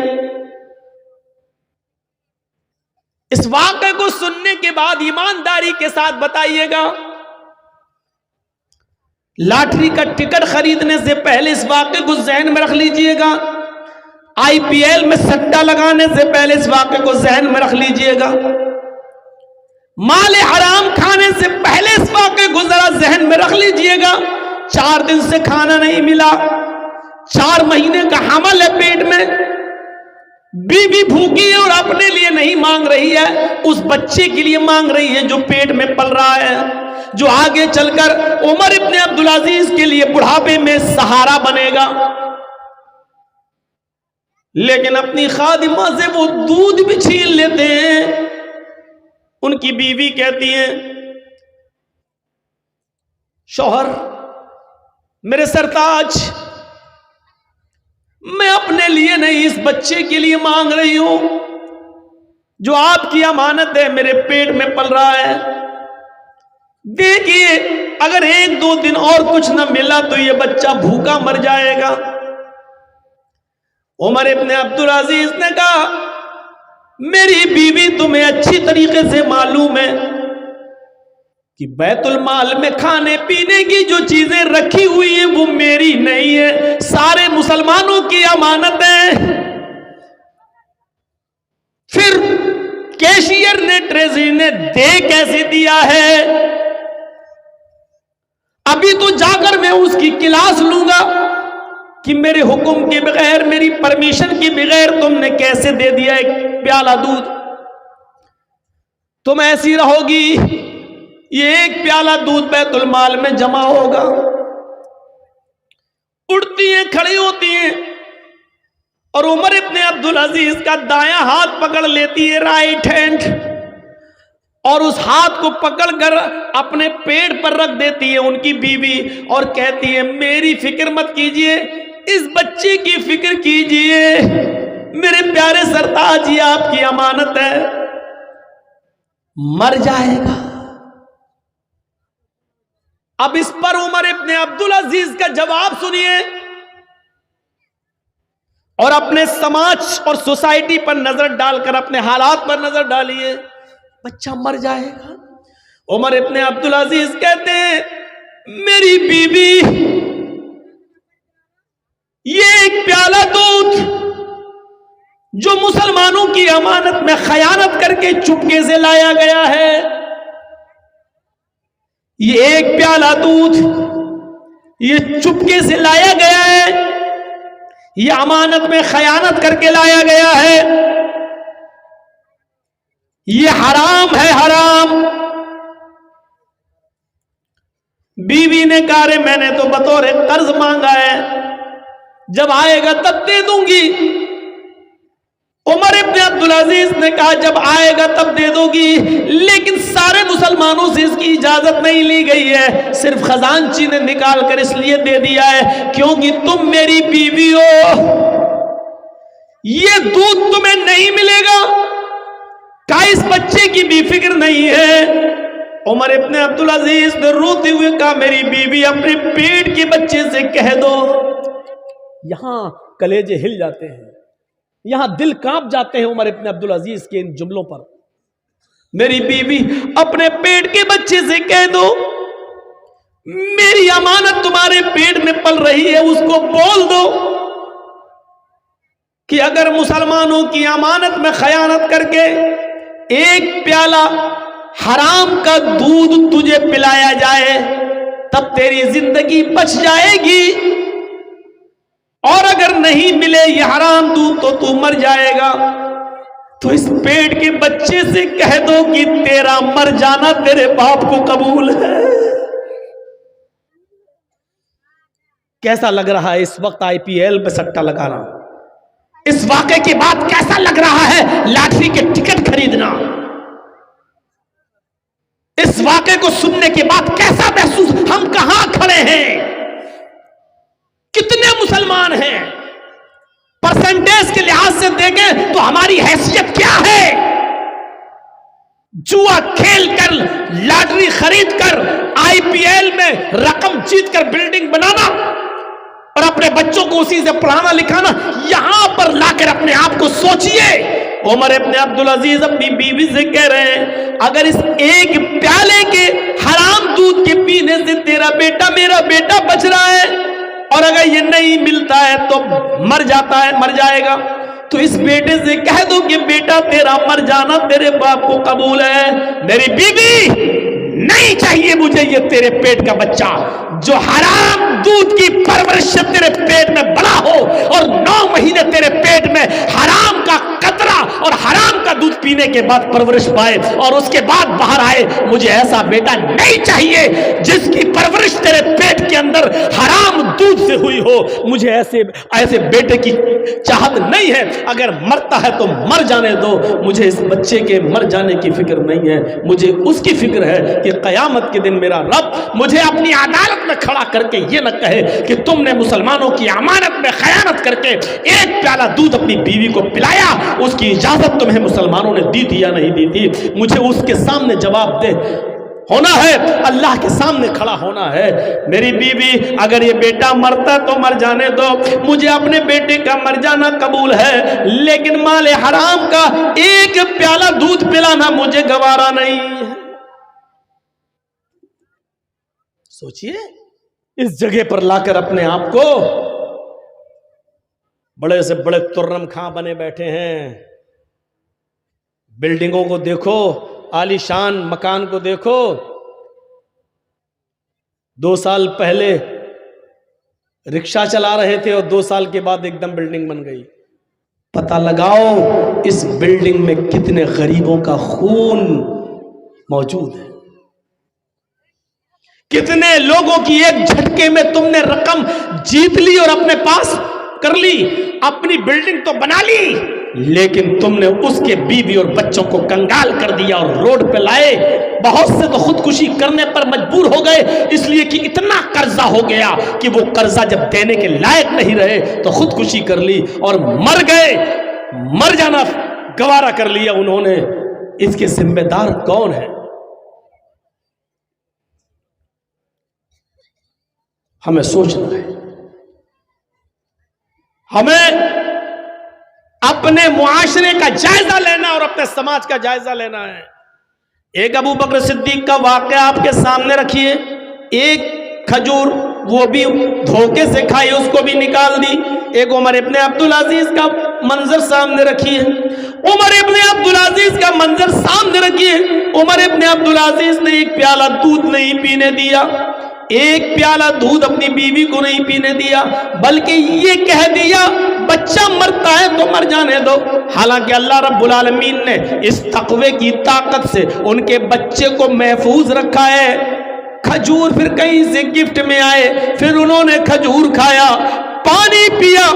اس واقعے کو سننے کے بعد ایمانداری کے ساتھ بتائیے گا، لاٹری کا ٹکٹ خریدنے سے پہلے اس واقعے کو ذہن میں رکھ لیجئے گا، آئی پی ایل میں سٹا لگانے سے پہلے اس واقعے کو ذہن میں رکھ لیجئے گا، مال حرام کھانے سے پہلے اس واقعے کو ذرا ذہن میں رکھ لیجئے گا۔ 4 دن سے کھانا نہیں ملا، 4 مہینے کا حمل ہے پیٹ میں، بیوی بھوکی ہے اور اپنے لیے نہیں مانگ رہی ہے، اس بچے کے لیے مانگ رہی ہے جو پیٹ میں پل رہا ہے، جو آگے چل کر عمر ابن عبدالعزیز کے لیے بڑھاپے میں سہارا بنے گا۔ لیکن اپنی خادمہ سے وہ دودھ بھی چھین لیتے ہیں۔ ان کی بیوی کہتی ہے، شوہر میرے سرتاج، میں اپنے لیے نہیں اس بچے کے لیے مانگ رہی ہوں، جو آپ کی امانت ہے، میرے پیٹ میں پل رہا ہے، دیکھیے اگر 1-2 دن اور کچھ نہ ملا تو یہ بچہ بھوکا مر جائے گا۔ عمر ابن عبدالعزیز نے کہا میری بیوی تمہیں اچھی طریقے سے معلوم ہے کہ بیت المال میں کھانے پینے کی جو چیزیں رکھی ہوئی ہیں وہ میری نہیں ہے، سارے مسلمانوں کی امانت ہے۔ پھر کیشیئر نے ٹریزری نے دے کیسے دیا ہے؟ ابھی تو جا کر میں اس کی کلاس لوں گا کہ میرے حکم کے بغیر، میری پرمیشن کے بغیر تم نے کیسے دے دیا ایک پیالہ دودھ؟ تم ایسی رہو گی، یہ ایک پیالہ دودھ بیت المال میں جمع ہوگا۔ اڑتی ہیں، کھڑی ہوتی ہیں، اور عمر ابن عبدالعزیز کا دایاں ہاتھ پکڑ لیتی ہے، رائٹ ہینڈ، اور اس ہاتھ کو پکڑ کر اپنے پیٹ پر رکھ دیتی ہے ان کی بیوی، اور کہتی ہے میری فکر مت کیجئے، اس بچے کی فکر کیجئے، میرے پیارے سرتاج یہ آپ کی امانت ہے، مر جائے گا۔ اب اس پر عمر ابن عبدالعزیز کا جواب سنیے، اور اپنے سماج اور سوسائٹی پر نظر ڈال کر، اپنے حالات پر نظر ڈالیے، بچہ مر جائے گا۔ عمر ابن عبدالعزیز کہتے ہیں میری بیوی یہ ایک پیالہ دودھ جو مسلمانوں کی امانت میں خیانت کر کے چپکے سے لایا گیا ہے، یہ ایک پیالہ دودھ یہ چپکے سے لایا گیا ہے، یہ امانت میں خیانت کر کے لایا گیا ہے، یہ حرام ہے، حرام۔ بیوی نے کہا رے میں نے تو بطور قرض مانگا ہے، جب آئے گا تب دے دوں گی۔ عمر ابن عبدالعزیز نے کہا جب آئے گا تب دے دو گی، لیکن سارے مسلمانوں سے اس کی اجازت نہیں لی گئی ہے، صرف خزانچی نے نکال کر اس لیے دے دیا ہے کیونکہ تم میری بیوی ہو، یہ دودھ تمہیں نہیں ملے گا۔ کہا اس بچے کی بھی فکر نہیں ہے۔ عمر ابن عبدالعزیز نے روتے ہوئے کہا میری بیوی اپنے پیٹ کے بچے سے کہہ دو۔ یہاں کلیجے ہل جاتے ہیں، یہاں دل کانپ جاتے ہیں عمر ابن عبدالعزیز کے ان جملوں پر۔ میری بیوی اپنے پیٹ کے بچے سے کہہ دو میری امانت تمہارے پیٹ میں پل رہی ہے، اس کو بول دو کہ اگر مسلمانوں کی امانت میں خیانت کر کے ایک پیالہ حرام کا دودھ تجھے پلایا جائے تب تیری زندگی بچ جائے گی، اور اگر نہیں ملے یہ حرام دودھ تو تو مر جائے گا۔ تو اس پیٹ کے بچے سے کہہ دو کہ تیرا مر جانا تیرے باپ کو قبول ہے۔ کیسا لگ رہا ہے اس وقت IPL میں سٹا لگانا؟ اس واقعے کے بعد کیسا لگ رہا ہے لاٹری کے ٹکٹ خریدنا؟ اس واقعے کو سننے کے بعد کیسا محسوس؟ ہم کہاں کھڑے ہیں؟ کتنے مسلمان ہیں؟ پرسنٹیج کے لحاظ سے دیکھیں تو ہماری حیثیت کیا ہے؟ جوا کھیل کر، لاٹری خرید کر، IPL میں رقم جیت کر بلڈنگ بنانا اور اپنے بچوں کو اسی سے پڑھانا لکھانا، یہاں پر لا کر اپنے آپ کو سوچئے۔ عمر ابن عبدالعزیز اپنی بیوی سے کہہ رہے ہیں اگر اس ایک پیالے کے حرام دودھ کے پینے سے تیرا بیٹا میرا بیٹا بچ رہا ہے اور اگر یہ نہیں ملتا ہے تو مر جاتا ہے، مر جائے گا، تو اس بیٹے سے کہہ دو کہ بیٹا تیرا مر جانا تیرے باپ کو قبول ہے۔ میری بیوی نہیں چاہیے مجھے یہ تیرے پیٹ کا بچہ جو حرام دودھ کی پرورش سے تیرے پیٹ میں بڑا ہو اور 9 مہینے تیرے پیٹ میں حرام کا قطرہ اور حرام کا دودھ پینے کے بعد پرورش پائے اور اس کے بعد باہر آئے۔ مجھے ایسا بیٹا نہیں چاہیے جس کی پرورش تیرے پیٹ کے اندر حرام دودھ سے ہوئی ہو۔ مجھے ایسے بیٹے کی چاہت نہیں ہے، اگر مرتا ہے تو مر جانے دو، مجھے اس بچے کے مر جانے کی فکر نہیں ہے، مجھے اس کی فکر ہے کہ قیامت کے دن میرا رب مجھے اپنی عدالت میں کھڑا کر کے یہ نہ کہے کہ تم نے مسلمانوں کی امانت میں خیانت کر کے ایک پیالہ دودھ اپنی بیوی کو پلایا، اس کی اجازت تمہیں مسلمانوں نے دی تھی یا نہیں دی تھی؟ مجھے اس کے سامنے جواب دے ہونا ہے، اللہ کے سامنے کھڑا ہونا ہے۔ میری بیوی اگر یہ بیٹا مرتا تو مر جانے دو، مجھے اپنے بیٹے کا مر جانا قبول ہے، لیکن مال حرام کا ایک پیالہ دودھ پلانا مجھے گوارا نہیں ہے۔ سوچئے اس جگہ پر لا کر اپنے آپ کو بڑے سے بڑے ترم خاں بنے بیٹھے ہیں۔ بلڈنگوں کو دیکھو، عالی شان مکان کو دیکھو۔ 2 سال پہلے رکشہ چلا رہے تھے اور 2 سال کے بعد ایک دم بلڈنگ بن گئی۔ پتہ لگاؤ اس بلڈنگ میں کتنے غریبوں کا خون موجود ہے، کتنے لوگوں کی ایک جھٹکے میں تم نے رقم جیت لی اور اپنے پاس کر لی، اپنی بلڈنگ تو بنا لی، لیکن تم نے اس کے بیوی اور بچوں کو کنگال کر دیا اور روڈ پہ لائے۔ بہت سے تو خودکشی کرنے پر مجبور ہو گئے اس لیے کہ اتنا قرضہ ہو گیا کہ وہ قرضہ جب دینے کے لائق نہیں رہے تو خودکشی کر لی اور مر گئے، مر جانا گوارا کر لیا انہوں نے۔ اس کے ذمہ دار کون ہے؟ ہمیں سوچنا ہے، ہمیں اپنے معاشرے کا جائزہ لینا اور اپنے سماج کا جائزہ لینا ہے۔ ایک ابو بکر صدیق کا واقعہ آپ کے سامنے رکھیے۔ ایک کھجور وہ بھی دھوکے سے کھائی، اس کو بھی نکال دی۔ ایک عمر ابن عبدالعزیز کا منظر سامنے رکھیے، عمر ابن عبدالعزیز کا منظر سامنے رکھیے۔ عمر ابن عبدالعزیز نے ایک پیالہ دودھ نہیں پینے دیا، ایک پیالہ دودھ اپنی بیوی کو نہیں پینے دیا، بلکہ یہ کہہ دیا بچہ مرتا ہے تو مر جانے دو۔ حالانکہ اللہ رب العالمین نے اس تقوی کی طاقت سے ان کے بچے کو محفوظ رکھا ہے۔ کھجور پھر کہیں سے گفٹ میں آئے، پھر انہوں نے کھجور کھایا، پانی پیا.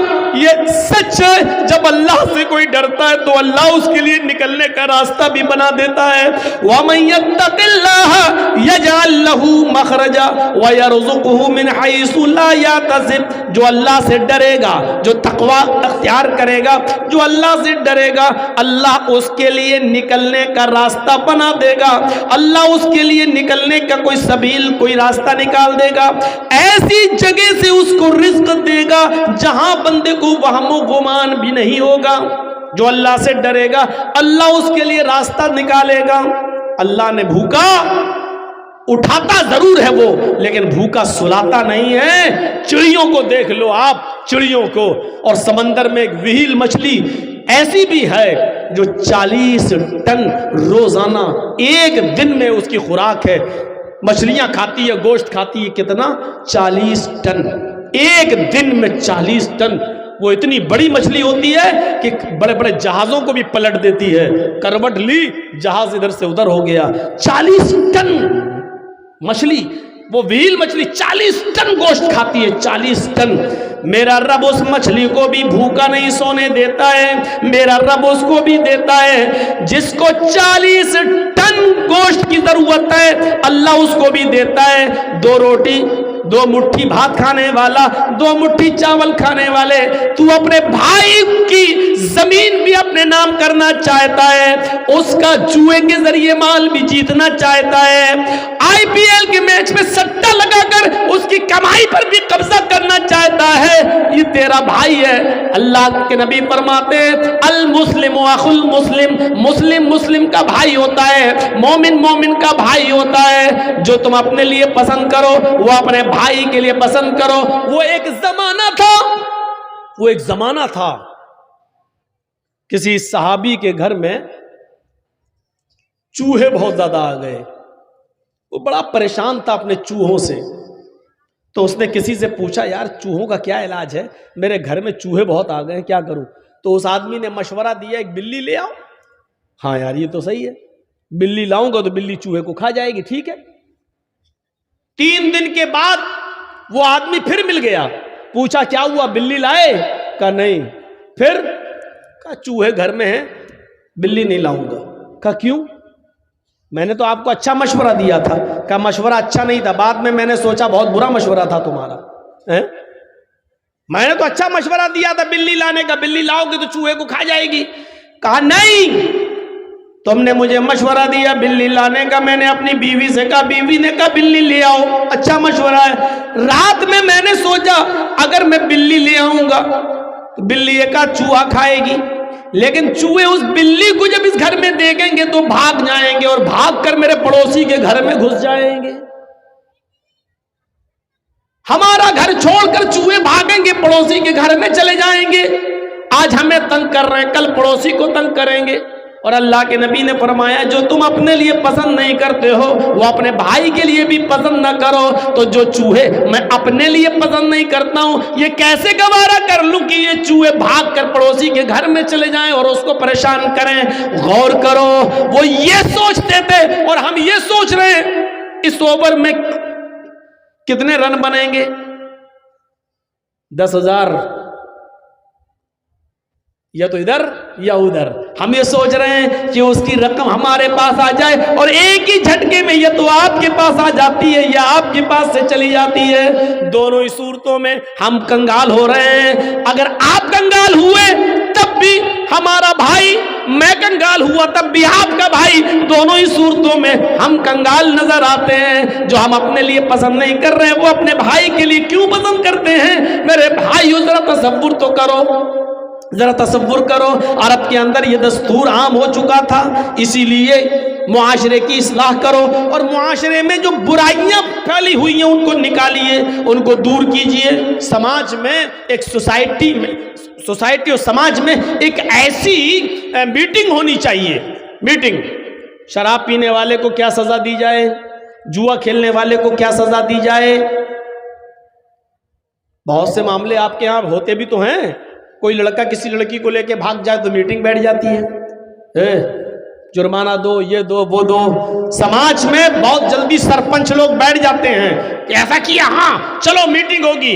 یہ سچ ہے جب اللہ سے کوئی ڈرتا ہے تو اللہ اس کے لیے نکلنے کا راستہ بھی بنا دیتا ہے. وَمَن يَتَّقِ اللَّهَ يَجْعَل لَّهُ مَخْرَجًا وَيَرْزُقْهُ مِنْ حَيْثُ لَا يَحْتَسِبُ. جو اللہ سے ڈرے گا, جو تقوی اختیار کرے گا, جو اللہ سے ڈرے گا, اللہ اس کے لیے نکلنے کا راستہ بنا دے گا. اللہ اس کے لیے نکلنے کا کوئی سبیل, کوئی راستہ نکال دے گا. ایسی جگہ سے اس کو رزق دے گا جہاں بندے کو وہم و گمان بھی نہیں ہوگا. جو اللہ سے ڈرے گا اللہ اس کے لیے راستہ نکالے گا. اللہ نے بھوکا اٹھاتا ضرور ہے وہ, لیکن بھوکا سلاتا نہیں ہے. چڑیوں کو دیکھ لو آپ, چڑیوں کو. اور سمندر میں ایک وہیل مچھلی ایسی بھی ہے جو 40 ٹن روزانہ ایک دن میں اس کی خوراک ہے. مچھلیاں کھاتی ہے, گوشت کھاتی ہے. کتنا؟ 40 ٹن ایک دن میں. 40 ٹن. وہ اتنی بڑی مچھلی ہوتی ہے کہ بڑے بڑے جہازوں کو بھی پلٹ دیتی ہے. کروٹ لی, جہاز ادھر سے ادھر ہو گیا. 40 ٹن مچھلی, وہ ویل مچھلی 40 ٹن گوشت کھاتی ہے. 40 ٹن. میرا رب اس مچھلی کو بھی بھوکا نہیں سونے دیتا ہے. میرا رب اس کو بھی دیتا ہے. جس کو 40 ٹن گوشت کی ضرورت ہے اللہ اس کو بھی دیتا ہے. 2 روٹی, 2 مٹھی بھات کھانے والا, 2 مٹھی چاول کھانے والے. تو اپنے بھائی کی زمین بھی اپنے نام کرنا چاہتا ہے, اس کا جوئے کے ذریعے مال بھی جیتنا چاہتا ہے, IPL کے میچ میں سٹا لگا کر اس کی کمائی پر بھی قبضہ کرنا چاہتا ہے. یہ تیرا بھائی ہے. اللہ کے نبی فرماتے ہیں المسلم اخو المسلم. مسلم مسلم کا بھائی ہوتا ہے, مومن مومن کا بھائی ہوتا ہے. جو تم اپنے لیے پسند کرو وہ اپنے بھائی کے لیے پسند کرو. وہ ایک زمانہ تھا, کسی صحابی کے گھر میں چوہے بہت زیادہ آ گئے. وہ بڑا پریشان تھا اپنے چوہوں سے. تو اس نے کسی سے پوچھا, یار چوہوں کا کیا علاج ہے, میرے گھر میں چوہے بہت آ گئے ہیں, کیا کروں؟ تو اس آدمی نے مشورہ دیا, ایک بلی لے آؤ. ہاں یار یہ تو صحیح ہے, بلی لاؤں گا تو بلی چوہے کو کھا جائے گی. ٹھیک ہے. 3 دن کے بعد وہ آدمی پھر مل گیا. پوچھا کیا ہوا, بلی لائے؟ کہا نہیں. پھر کہا چوہے گھر میں ہیں, بلی نہیں لاؤں گا. کہا کیوں؟ میں نے تو آپ کو اچھا مشورہ دیا تھا. کہا مشورہ اچھا نہیں تھا, بعد میں نے سوچا بہت برا مشورہ تھا تمہارا. میں نے تو اچھا مشورہ دیا تھا بلی لانے کا, بلی لاؤ گے تو چوہے کو کھا جائے گی. کہا نہیں, تم نے مجھے مشورہ دیا بلی لانے کا, میں نے اپنی بیوی سے کہا, بیوی نے کہا بلی لے آؤ, اچھا مشورہ ہے. رات میں نے سوچا اگر میں بلی لے آؤں گا تو بلی ایک چوہا کھائے گی, لیکن چوہے اس بلی کو جب اس گھر میں دیکھیں گے تو بھاگ جائیں گے اور بھاگ کر میرے پڑوسی کے گھر میں گھس جائیں گے. ہمارا گھر چھوڑ کر چوہے بھاگیں گے, پڑوسی کے گھر میں چلے جائیں گے. آج ہمیں تنگ کر رہے ہیں, کل پڑوسی کو تنگ کریں گے. اور اللہ کے نبی نے فرمایا جو تم اپنے لیے پسند نہیں کرتے ہو وہ اپنے بھائی کے لیے بھی پسند نہ کرو. تو جو چوہے میں اپنے لیے پسند نہیں کرتا ہوں, یہ کیسے گوارا کر لوں کہ یہ چوہے بھاگ کر پڑوسی کے گھر میں چلے جائیں اور اس کو پریشان کریں. غور کرو, وہ یہ سوچتے تھے اور ہم یہ سوچ رہے ہیں اس اوور میں کتنے رن بنیں گے, 10,000 یا تو ادھر یا ادھر. ہم یہ سوچ رہے ہیں کہ اس کی رقم ہمارے پاس آ جائے اور ایک ہی جھٹکے میں یہ تو آپ کے پاس آ جاتی ہے یا آپ کے پاس سے چلی جاتی ہے. دونوں ہی صورتوں میں ہم کنگال ہو رہے ہیں. اگر آپ کنگال ہوئے تب بھی ہمارا بھائی, میں کنگال ہوا تب بھی آپ کا بھائی, دونوں ہی صورتوں میں ہم کنگال نظر آتے ہیں. جو ہم اپنے لیے پسند نہیں کر رہے ہیں وہ اپنے بھائی کے لیے کیوں پسند کرتے ہیں؟ میرے بھائیو ذرا تصور تو کرو, ذرا تصور کرو. عرب کے اندر یہ دستور عام ہو چکا تھا, اسی لیے معاشرے کی اصلاح کرو اور معاشرے میں جو برائیاں پھیلی ہوئی ہیں ان کو نکالیے, ان کو دور کیجئے. سماج میں ایک سوسائٹی اور سماج میں ایک ایسی میٹنگ ہونی چاہیے. میٹنگ, شراب پینے والے کو کیا سزا دی جائے, جوا کھیلنے والے کو کیا سزا دی جائے. بہت سے معاملے آپ کے ہاں ہوتے بھی تو ہیں. کوئی لڑکا کسی لڑکی کو لے کے بھاگ جائے تو میٹنگ بیٹھ جاتی ہے, جرمانہ دو, یہ دو, وہ دو. سماج میں بہت جلدی سرپنچ لوگ بیٹھ جاتے ہیں کہ ایسا کیا, ہاں چلو میٹنگ ہوگی,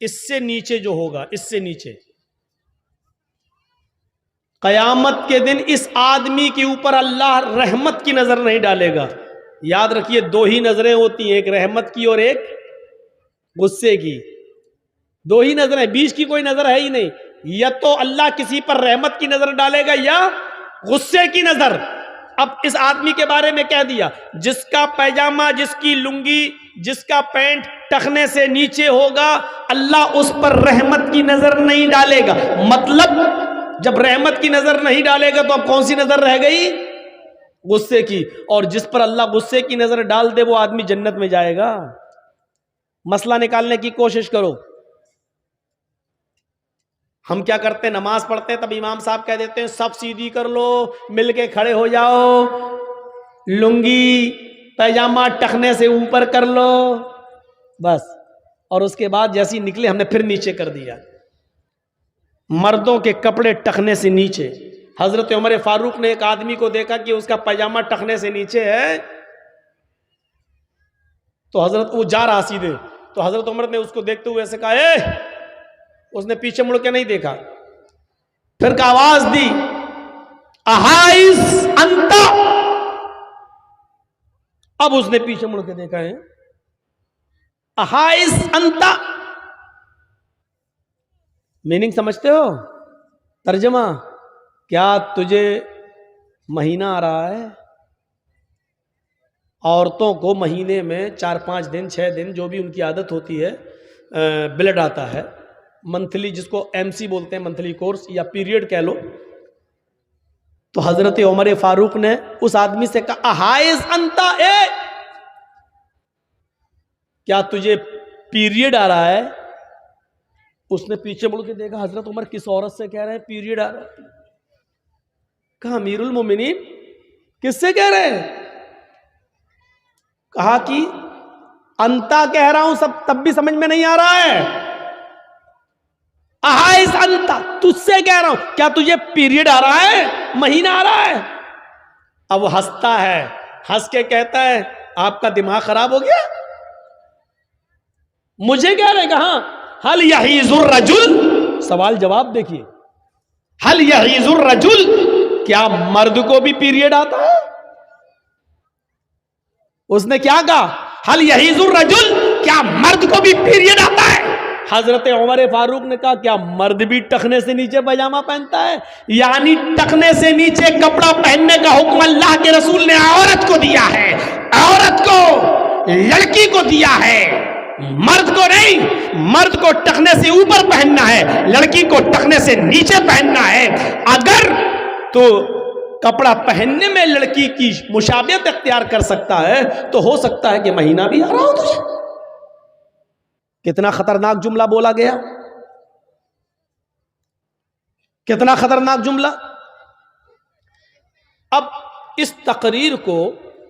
اس سے نیچے جو ہوگا، اس سے نیچے قیامت کے دن اس آدمی کے اوپر اللہ رحمت کی نظر نہیں ڈالے گا. یاد رکھیے دو ہی نظریں ہوتی ہیں، ایک رحمت کی اور ایک غصے کی. دو ہی نظریں، بیچ کی کوئی نظر ہے ہی نہیں. یا تو اللہ کسی پر رحمت کی نظر ڈالے گا یا غصے کی نظر. اب اس آدمی کے بارے میں کہہ دیا جس کا پیجامہ، جس کی لنگی، جس کا پینٹ ٹخنے سے نیچے ہوگا اللہ اس پر رحمت کی نظر نہیں ڈالے گا. مطلب جب رحمت کی نظر نہیں ڈالے گا تو اب کون سی نظر رہ گئی؟ غصے کی. اور جس پر اللہ غصے کی نظر ڈال دے وہ آدمی جنت میں جائے گا. مسئلہ نکالنے کی کوشش کرو. ہم کیا کرتے ہیں؟ نماز پڑھتے ہیں تب امام صاحب کہہ دیتے ہیں سب سیدھی کر لو، مل کے کھڑے ہو جاؤ، لنگی پیجامہ ٹخنے سے اوپر کر لو، بس. اور اس کے بعد جیسی نکلے ہم نے پھر نیچے کر دیا. مردوں کے کپڑے ٹخنے سے نیچے. حضرت عمر فاروق نے ایک آدمی کو دیکھا کہ اس کا پیجامہ ٹخنے سے نیچے ہے، تو حضرت وہ جا رہا سیدھے، تو حضرت عمر نے اس کو دیکھتے ہوئے ایسے کہا اے، اس نے پیچھے مڑ کے نہیں دیکھا، پھر کا آواز دی احائز انتا. اب اس نے پیچھے مڑ کے دیکھا ہے احائز انتا. میننگ سمجھتے ہو؟ ترجمہ کیا تجھے مہینہ آ رہا ہے؟ عورتوں کو مہینے میں 4-5 دن 6 دن جو بھی ان کی عادت ہوتی ہے بلڈ آتا ہے، منتھلی، جس کو MC بولتے ہیں، منتھلی کورس یا پیریڈ کہہ لو. تو حضرت عمر فاروق نے اس آدمی سے کہا احائز انتا، اے کیا تجھے پیریڈ آ رہا ہے؟ اس نے پیچھے مڑ کے دیکھا، حضرت عمر کس عورت سے کہہ رہے ہیں پیریڈ آ رہا ہے؟ کہا امیر المومنین کس سے کہہ رہے ہیں؟ کہا کہ انتا کہہ رہا ہوں، سب تب بھی سمجھ میں نہیں آ رہا ہے. احائز انتا، تجھ سے کہہ رہا ہوں، کیا تجھے پیریڈ آ رہا ہے، مہینہ آ رہا ہے؟ اب وہ ہنستا ہے، ہنس کے کہتا ہے آپ کا دماغ خراب ہو گیا، مجھے کہہ رہے کہاں حل یحیز الرجل. سوال جواب دیکھیے، حل یحیز الرجل، کیا مرد کو بھی پیریڈ آتا ہے؟ اس نے کیا کہا؟ حل یحیز الرجل، کیا مرد کو بھی پیریڈ آتا ہے؟ حضرت عمر فاروق نے کہا کیا مرد بھی ٹخنے سے نیچے پیجامہ پہنتا ہے؟ یعنی ٹخنے سے نیچے کپڑا پہننے کا حکم اللہ کے رسول نے عورت کو دیا ہے، عورت کو، لڑکی کو دیا ہے، مرد کو نہیں. مرد کو ٹخنے سے اوپر پہننا ہے، لڑکی کو ٹخنے سے نیچے پہننا ہے. اگر تو کپڑا پہننے میں لڑکی کی مشابہت اختیار کر سکتا ہے تو ہو سکتا ہے کہ مہینہ بھی آ رہا ہو تجھے. کتنا خطرناک جملہ بولا گیا، کتنا خطرناک جملہ. اب اس تقریر کو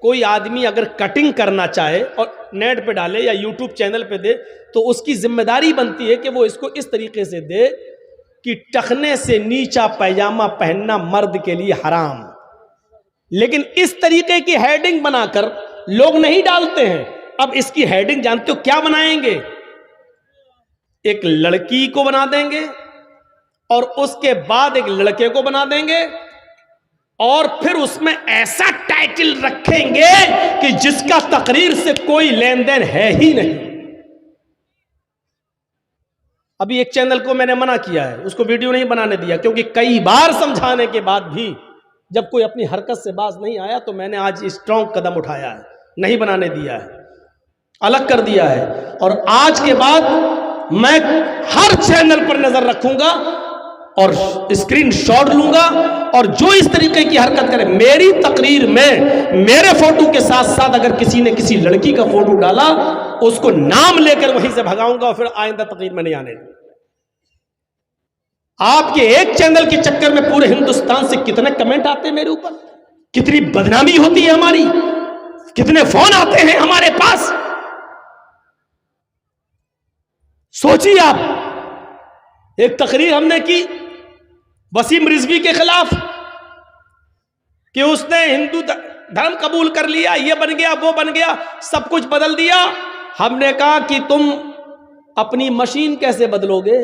کوئی آدمی اگر کٹنگ کرنا چاہے اور نیٹ پہ ڈالے یا یوٹیوب چینل پہ دے تو اس کی ذمہ داری بنتی ہے کہ وہ اس کو اس طریقے سے دے کہ ٹخنے سے نیچا پیجامہ پہننا مرد کے لیے حرام. لیکن اس طریقے کی ہیڈنگ بنا کر لوگ نہیں ڈالتے ہیں. اب اس کی ہیڈنگ جانتے ہو کیا بنائیں گے؟ ایک لڑکی کو بنا دیں گے اور اس کے بعد ایک لڑکے کو بنا دیں گے اور پھر اس میں ایسا ٹائٹل رکھیں گے کہ جس کا تقریر سے کوئی لین دین ہے ہی نہیں. ابھی ایک چینل کو میں نے منع کیا ہے، اس کو ویڈیو نہیں بنانے دیا، کیونکہ کئی بار سمجھانے کے بعد بھی جب کوئی اپنی حرکت سے باز نہیں آیا تو میں نے آج اسٹرانگ قدم اٹھایا ہے، نہیں بنانے دیا ہے، الگ کر دیا ہے. اور آج کے بعد میں ہر چینل پر نظر رکھوں گا اور اسکرین شاٹ لوں گا، اور جو اس طریقے کی حرکت کرے میری تقریر میں میرے فوٹو کے ساتھ ساتھ اگر کسی نے کسی لڑکی کا فوٹو ڈالا اس کو نام لے کر وہیں سے بھگاؤں گا اور پھر آئندہ تقریر میں نہیں آنے دوں. آپ کے ایک چینل کے چکر میں پورے ہندوستان سے کتنے کمنٹ آتے ہیں میرے اوپر، کتنی بدنامی ہوتی ہے ہماری، کتنے فون آتے ہیں ہمارے پاس. سوچیے آپ، ایک تقریر ہم نے کی وسیم رضوی کے خلاف کہ اس نے ہندو دھرم قبول کر لیا، یہ بن گیا وہ بن گیا، سب کچھ بدل دیا. ہم نے کہا کہ تم اپنی مشین کیسے بدلو گے؟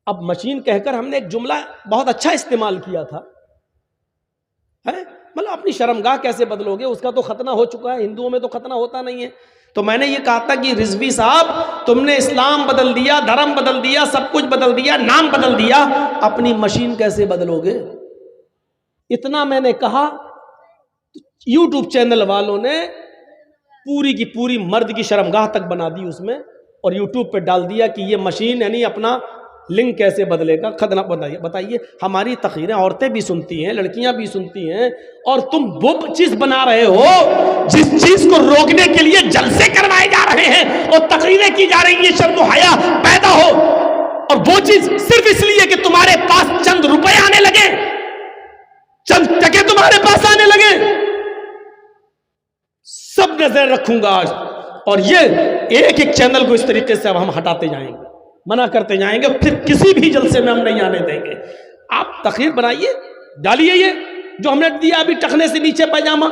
اب مشین کہہ کر ہم نے ایک جملہ بہت اچھا استعمال کیا تھا، مطلب اپنی شرمگاہ کیسے بدلو گے؟ اس کا تو ختنہ ہو چکا ہے، ہندوؤں میں تو ختنہ ہوتا نہیں ہے۔ تو میں نے یہ کہا تھا کہ رضوی صاحب تم نے اسلام بدل دیا، دھرم بدل دیا، سب کچھ بدل دیا، نام بدل دیا، اپنی مشین کیسے بدلو گے؟ اتنا میں نے کہا، یوٹیوب چینل والوں نے پوری کی پوری مرد کی شرمگاہ تک بنا دی اس میں، اور یوٹیوب پہ ڈال دیا کہ یہ مشین یعنی اپنا لنگ کیسے بدلے گا، خدنا بتائیے۔ ہماری تقریریں عورتیں بھی سنتی ہیں، لڑکیاں بھی سنتی ہیں، اور تم وہ چیز بنا رہے ہو جس چیز کو روکنے کے لیے جلسے کروائے جا رہے ہیں اور تقریریں کی جا رہی ہیں، شرم و حیا پیدا ہو، اور وہ چیز صرف اس لیے کہ تمہارے پاس چند روپے آنے لگے، چند ٹکے تمہارے پاس آنے لگے۔ سب نظر رکھوں گا آج، اور یہ ایک ایک چینل کو اس طریقے سے اب ہم ہٹاتے جائیں گے، منع کرتے جائیں گے، پھر کسی بھی جلسے میں ہم نہیں آنے دیں گے۔ آپ تقریر بنائیے، ڈالیے یہ جو ہم نے دیا ابھی ٹخنے سے نیچے پائجامہ،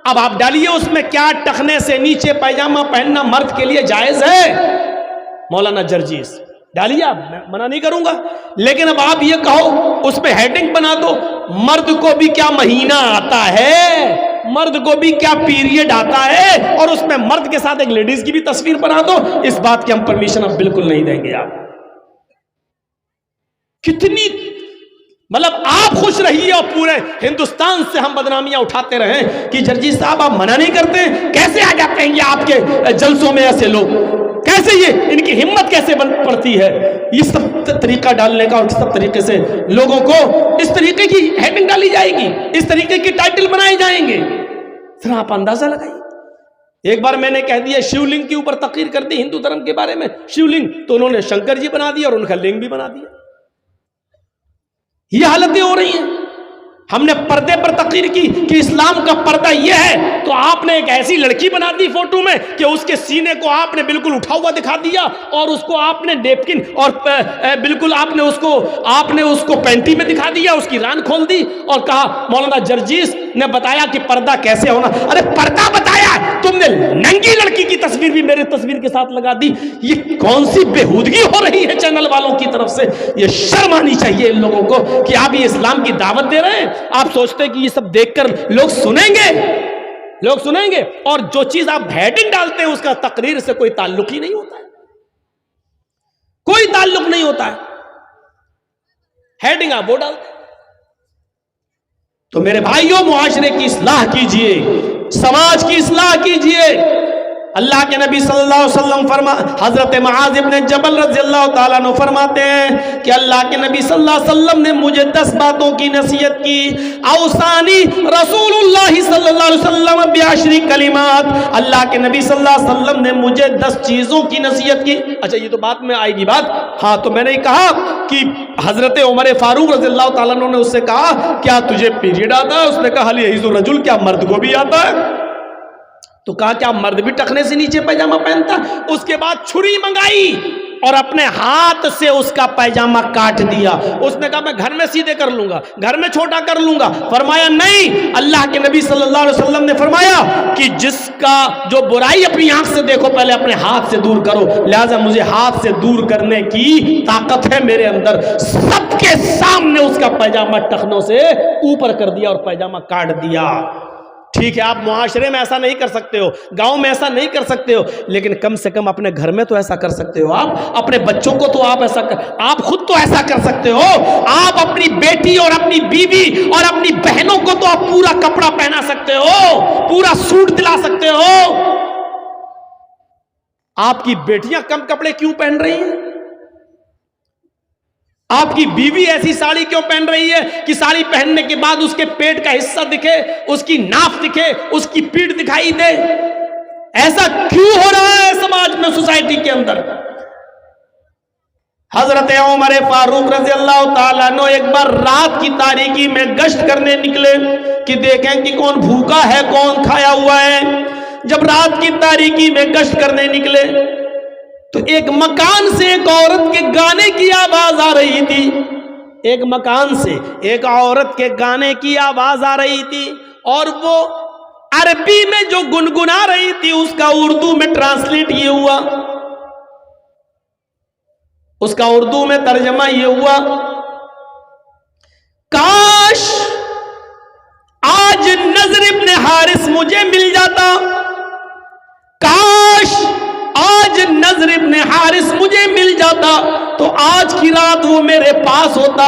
اب آپ ڈالیے اس میں کیا ٹخنے سے نیچے پائجامہ پہننا مرد کے لیے جائز ہے؟ مولانا جرجیس ڈالیے، آپ میں منع نہیں کروں گا، لیکن اب آپ یہ کہو، اس پہ ہیڈنگ بنا دو، مرد کو بھی کیا مہینہ آتا ہے، مرد کو بھی کیا پیریڈ آتا ہے، اور اس میں مرد کے ساتھ ایک لیڈیز کی بھی تصویر بنا دو۔ اس بات کی ہم پرمیشن اب بالکل نہیں دیں گے۔ آپ کتنی مطلب آپ خوش رہیے اور پورے ہندوستان سے ہم بدنامیاں اٹھاتے رہیں کہ جرجیت صاحب آپ منع نہیں کرتے، کیسے آ جاتے ہیں یہ آپ کے جلسوں میں ایسے لوگ، کیسے یہ ان کی ہمت کیسے بن پڑتی ہے؟ یہ سب طریقہ ڈالنے کا، اور سب طریقے سے لوگوں کو اس طریقے کی ہیڈنگ ڈالی جائے گی، اس طریقے کی ٹائٹل بنائے جائیں گے، پھر آپ اندازہ لگائیے۔ ایک بار میں نے کہہ دیا شیو لنگ کے اوپر تقریر کر دی ہندو دھرم کے بارے میں، شیو لنگ تو انہوں نے شنکر جی بنا دیا اور ان کا لنگ بھی بنا دیا۔ یہ حالتیں ہو رہی ہیں۔ ہم نے پردے پر تقریر کی کہ اسلام کا پردہ یہ ہے، تو آپ نے ایک ایسی لڑکی بنا دی فوٹو میں کہ اس کے سینے کو آپ نے بالکل اٹھا ہوا دکھا دیا، اور اس کو آپ نے نیپکن اور بالکل آپ نے اس کو پینٹی میں دکھا دیا، اس کی ران کھول دی اور کہا مولانا جرجیس نے بتایا کہ پردہ کیسے ہونا۔ ارے پردہ بتایا، تم نے ننگی لڑکی کی تصویر بھی میرے تصویر کے ساتھ لگا دی۔ یہ کون سی بےہودگی ہو رہی ہے چینل والوں کی طرف سے؟ یہ شرم آنی چاہیے ان لوگوں کو کہ آپ یہ اسلام کی دعوت دے رہے ہیں۔ آپ سوچتے کہ یہ سب دیکھ کر لوگ سنیں گے، اور جو چیز آپ ہیڈنگ ڈالتے ہیں اس کا تقریر سے کوئی تعلق ہی نہیں ہوتا ہے، کوئی تعلق نہیں ہوتا ہے، ہیڈنگ آپ وہ ڈالتے ہیں۔ تو میرے بھائیوں، معاشرے کی اصلاح کیجئے، سماج کی اصلاح کیجئے۔ اللہ کے نبی صلی اللہ علیہ وسلم حضرت معاذ ابن جبل رضی اللہ تعالیٰ عنہ فرماتے ہیں کہ اللہ کے نبی صلی اللہ علیہ وسلم نے مجھے 10 باتوں کی نصیحت کی۔ اوصانی رسول اللہ صلی اللہ علیہ وسلم بعشر کلمات، اللہ کے نبی صلی اللہ علیہ وسلم نے مجھے 10 چیزوں کی نصیحت کی۔ اچھا یہ تو بعد میں آئے گی بات، ہاں تو میں نے کہا کہ حضرت عمر فاروق رضی اللہ تعالیٰ عنہ نے اس سے کہا کیا تجھے پیریڈ آتا ہے؟ اس نے کہا حل یحیض الرجل، کیا مرد کو بھی آتا ہے؟ تو کہا کیا مرد بھی ٹخنے سے نیچے پیجامہ پہنتا؟ اس کے بعد چھری منگائی اور اپنے ہاتھ سے اس کا پیجامہ کاٹ دیا۔ اس نے کہا میں گھر میں سیدھے کر لوں گا، گھر میں چھوٹا کر لوں گا۔ فرمایا نہیں، اللہ کے نبی صلی اللہ علیہ وسلم نے فرمایا کہ جس کا جو برائی اپنی آنکھ سے دیکھو پہلے اپنے ہاتھ سے دور کرو، لہٰذا مجھے ہاتھ سے دور کرنے کی طاقت ہے میرے اندر۔ سب کے سامنے اس کا پیجامہ ٹخنوں سے اوپر کر دیا اور پیجامہ کاٹ دیا۔ ٹھیک ہے، آپ معاشرے میں ایسا نہیں کر سکتے ہو، گاؤں میں ایسا نہیں کر سکتے ہو، لیکن کم سے کم اپنے گھر میں تو ایسا کر سکتے ہو۔ آپ اپنے بچوں کو تو آپ خود تو ایسا کر سکتے ہو۔ آپ اپنی بیٹی اور اپنی بیوی اور اپنی بہنوں کو تو آپ پورا کپڑا پہنا سکتے ہو، پورا سوٹ دلا سکتے ہو۔ آپ کی بیٹیاں کم کپڑے کیوں پہن رہی ہیں؟ آپ کی بیوی ایسی ساڑی کیوں پہن رہی ہے کہ ساڑی پہننے کے بعد اس کے پیٹ کا حصہ دکھے، اس کی ناف دکھے، اس کی پیٹھ دکھائی دے؟ ایسا کیوں ہو رہا ہے سماج میں، سوسائٹی کے اندر؟ حضرت عمر فاروق رضی اللہ تعالیٰ عنہ ایک بار رات کی تاریکی میں گشت کرنے نکلے کہ دیکھیں کہ کون بھوکا ہے، کون کھایا ہوا ہے۔ جب رات کی تاریکی میں گشت کرنے نکلے تو ایک مکان سے ایک عورت کے گانے کی آواز آ رہی تھی۔ ایک مکان سے ایک عورت کے گانے کی آواز آ رہی تھی، اور وہ عربی میں جو گنگنا رہی تھی اس کا اردو میں ٹرانسلیٹ یہ ہوا اس کا اردو میں ترجمہ یہ ہوا، کاش آج نضر ابن حارث مجھے مل جاتا، کاش آج نضر ابن حارث مجھے مل جاتا تو آج کی رات وہ میرے پاس ہوتا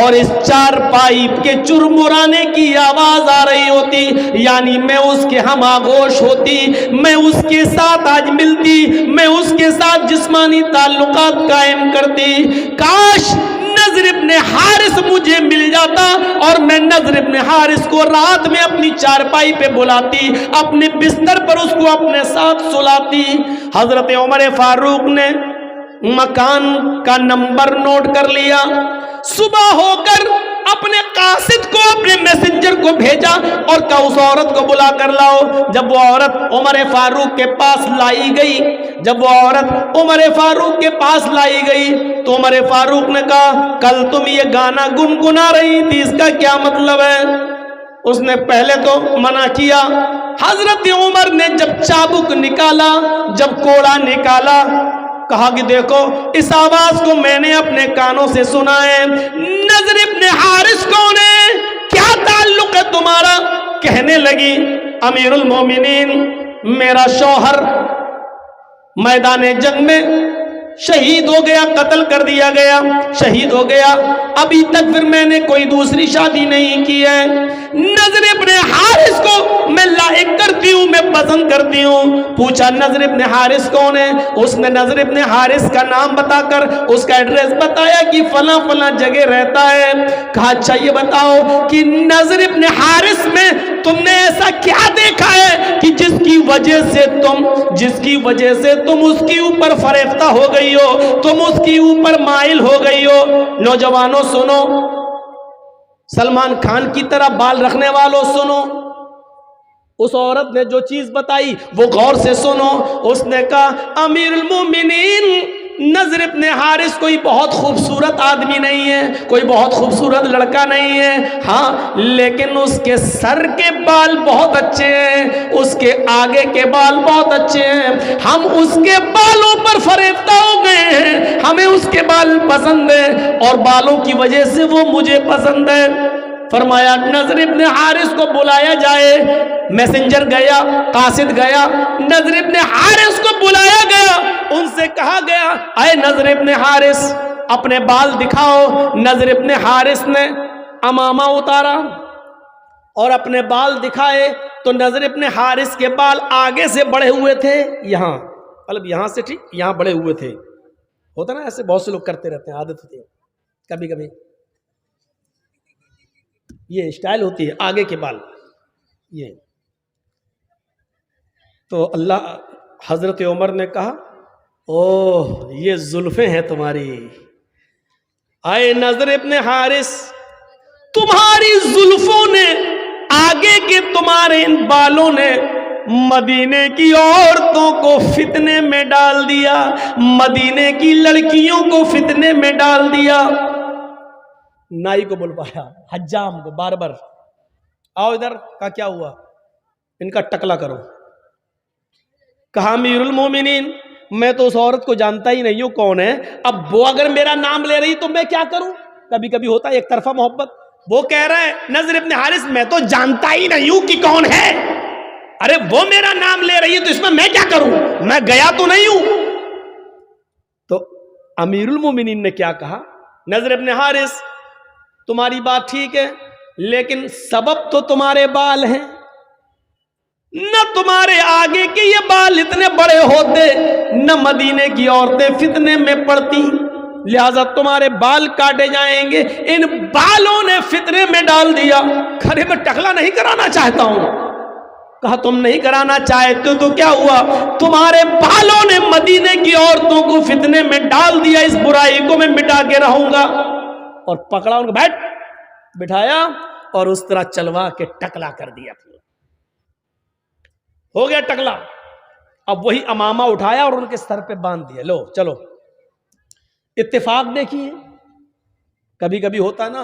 اور اس چارپائی کے چرمرانے کی آواز آ رہی ہوتی، یعنی میں اس کے ہم آغوش ہوتی، میں اس کے ساتھ آج ملتی، میں اس کے ساتھ جسمانی تعلقات قائم کرتی۔ کاش نضر ابن حارث مجھے مل جاتا اور میں نضر ابن حارث کو رات میں اپنی چارپائی پہ بلاتی، اپنے بستر پر اس کو اپنے ساتھ سلاتی۔ حضرت عمر فاروق نے مکان کا نمبر نوٹ کر لیا، صبح ہو کر اپنے قاصد کو، اپنے میسنجر کو بھیجا اور کہا اس عورت کو بلا کر لاؤ۔ جب وہ عورت عمر فاروق کے پاس لائی گئی، جب وہ عورت عمر فاروق کے پاس لائی گئی تو عمر فاروق نے کہا، کل تم یہ گانا گنگنا رہی تھی، اس کا کیا مطلب ہے؟ اس نے پہلے تو منع کیا۔ حضرت عمر نے جب چابک نکالا، جب کوڑا نکالا، کہا کہ دیکھو اس آواز کو میں نے اپنے کانوں سے سنا ہے، نضر ابن حارث کون ہے؟ کیا تعلق ہے تمہارا؟ کہنے لگی، امیر المومنین میرا شوہر میدان جنگ میں شہید ہو گیا، قتل کر دیا گیا، شہید ہو گیا، ابھی تک پھر میں نے کوئی دوسری شادی نہیں کی ہے۔ نضر ابن حارث کو میں لائق کرتی ہوں، میں پسند کرتی ہوں۔ پوچھا نضر ابن حارث کون ہے؟ اس نے نضر ابن حارث کا نام بتا کر اس کا ایڈریس بتایا کہ فلاں فلاں جگہ رہتا ہے۔ کہا اچھا یہ بتاؤ کہ نضر ابن حارث میں تم نے ایسا کیا دیکھا ہے کہ جس کی وجہ سے تم اس کے اوپر فریفتہ ہو گئی ہو، تم اس کے اوپر مائل ہو گئی ہو؟ نوجوانوں سنو، سلمان خان کی طرح بال رکھنے والوں سنو، اس عورت نے جو چیز بتائی وہ غور سے سنو۔ اس نے کہا، امیر المومنین نضر ابن حارث کوئی بہت خوبصورت آدمی نہیں ہے، کوئی بہت خوبصورت لڑکا نہیں ہے، ہاں لیکن اس کے سر کے بال بہت اچھے ہیں، اس کے آگے کے بال بہت اچھے ہیں، ہم اس کے بالوں پر فریفتہ ہو گئے ہیں، ہمیں اس کے بال پسند ہیں اور بالوں کی وجہ سے وہ مجھے پسند ہے۔ فرمایا نضر ابن حارث کو بلایا جائے۔ میسنجر گیا، قاصد گیا، نضر ابن حارث کو بلایا گیا، ان سے کہا گیا، اے نضر ابن حارث اپنے بال دکھاؤ۔ نضر ابن حارث نے امامہ اتارا اور اپنے بال دکھائے تو نضر ابن حارث کے بال آگے سے بڑھے ہوئے تھے، یہاں مطلب یہاں سے ٹھیک یہاں بڑھے ہوئے تھے، ہوتا نا ایسے بہت سے لوگ کرتے رہتے ہیں، عادت ہوتی ہے کبھی کبھی، یہ اسٹائل ہوتی ہے آگے کے بال یہ۔ تو اللہ حضرت عمر نے کہا، اوہ یہ زلفیں ہیں تمہاری، اے نضر ابن حارث تمہاری زلفوں نے، آگے کے تمہارے ان بالوں نے مدینے کی عورتوں کو فتنے میں ڈال دیا، مدینے کی لڑکیوں کو فتنے میں ڈال دیا۔ نائی کو بول پایا، حجام کو، باربر، آؤ ادھر، کہا کیا ہوا؟ ان کا ٹکلا کرو۔ کہا امیر المومنین میں تو اس عورت کو جانتا ہی نہیں ہوں کون ہے، اب وہ اگر میرا نام لے رہی تو میں کیا کروں؟ کبھی کبھی ہوتا ہے ایک طرفہ محبت، وہ کہہ رہا ہے نضر ابن حارث میں تو جانتا ہی نہیں ہوں کہ کون ہے، ارے وہ میرا نام لے رہی ہے تو اس میں کیا کروں، میں گیا تو نہیں ہوں۔ تو امیر المومنین نے کیا کہا، نضر ابن حارث تمہاری بات ٹھیک ہے لیکن سبب تو تمہارے بال ہیں، نہ تمہارے آگے کے یہ بال اتنے بڑے ہوتے، نہ مدینے کی عورتیں فتنے میں پڑتی، لہذا تمہارے بال کاٹے جائیں گے، ان بالوں نے فتنے میں ڈال دیا۔ کھڑے میں ٹکلا نہیں کرانا چاہتا ہوں۔ کہا تم نہیں کرانا چاہتے تو کیا ہوا، تمہارے بالوں نے مدینے کی عورتوں کو فتنے میں ڈال دیا، اس برائی کو میں مٹا کے رہوں گا۔ اور پکڑا ان کو، بیٹھ، بٹھایا اور اس طرح چلوا کے ٹکلا کر دیا، ہو گیا ٹکلا۔ اب وہی امامہ اٹھایا اور ان کے سر پہ باندھ دیا، لو چلو۔ اتفاق دیکھیے، کبھی کبھی ہوتا نا،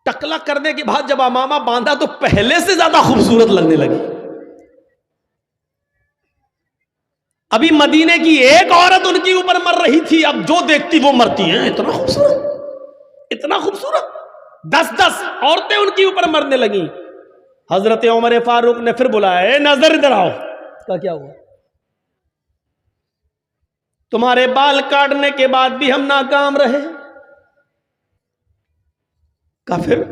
ٹکلا کرنے کے بعد جب امامہ باندھا تو پہلے سے زیادہ خوبصورت لگنے لگی۔ ابھی مدینے کی ایک عورت ان کے اوپر مر رہی تھی، اب جو دیکھتی وہ مرتی ہیں. اتنا خوبصورت، اتنا خوبصورت، 10 عورتیں ان کے اوپر مرنے لگیں. حضرت عمر فاروق نے پھر بلایا، اے نظر ادھر آؤ. کا کیا ہوا؟ تمہارے بال کاٹنے کے بعد بھی ہم ناکام رہے. کہا پھر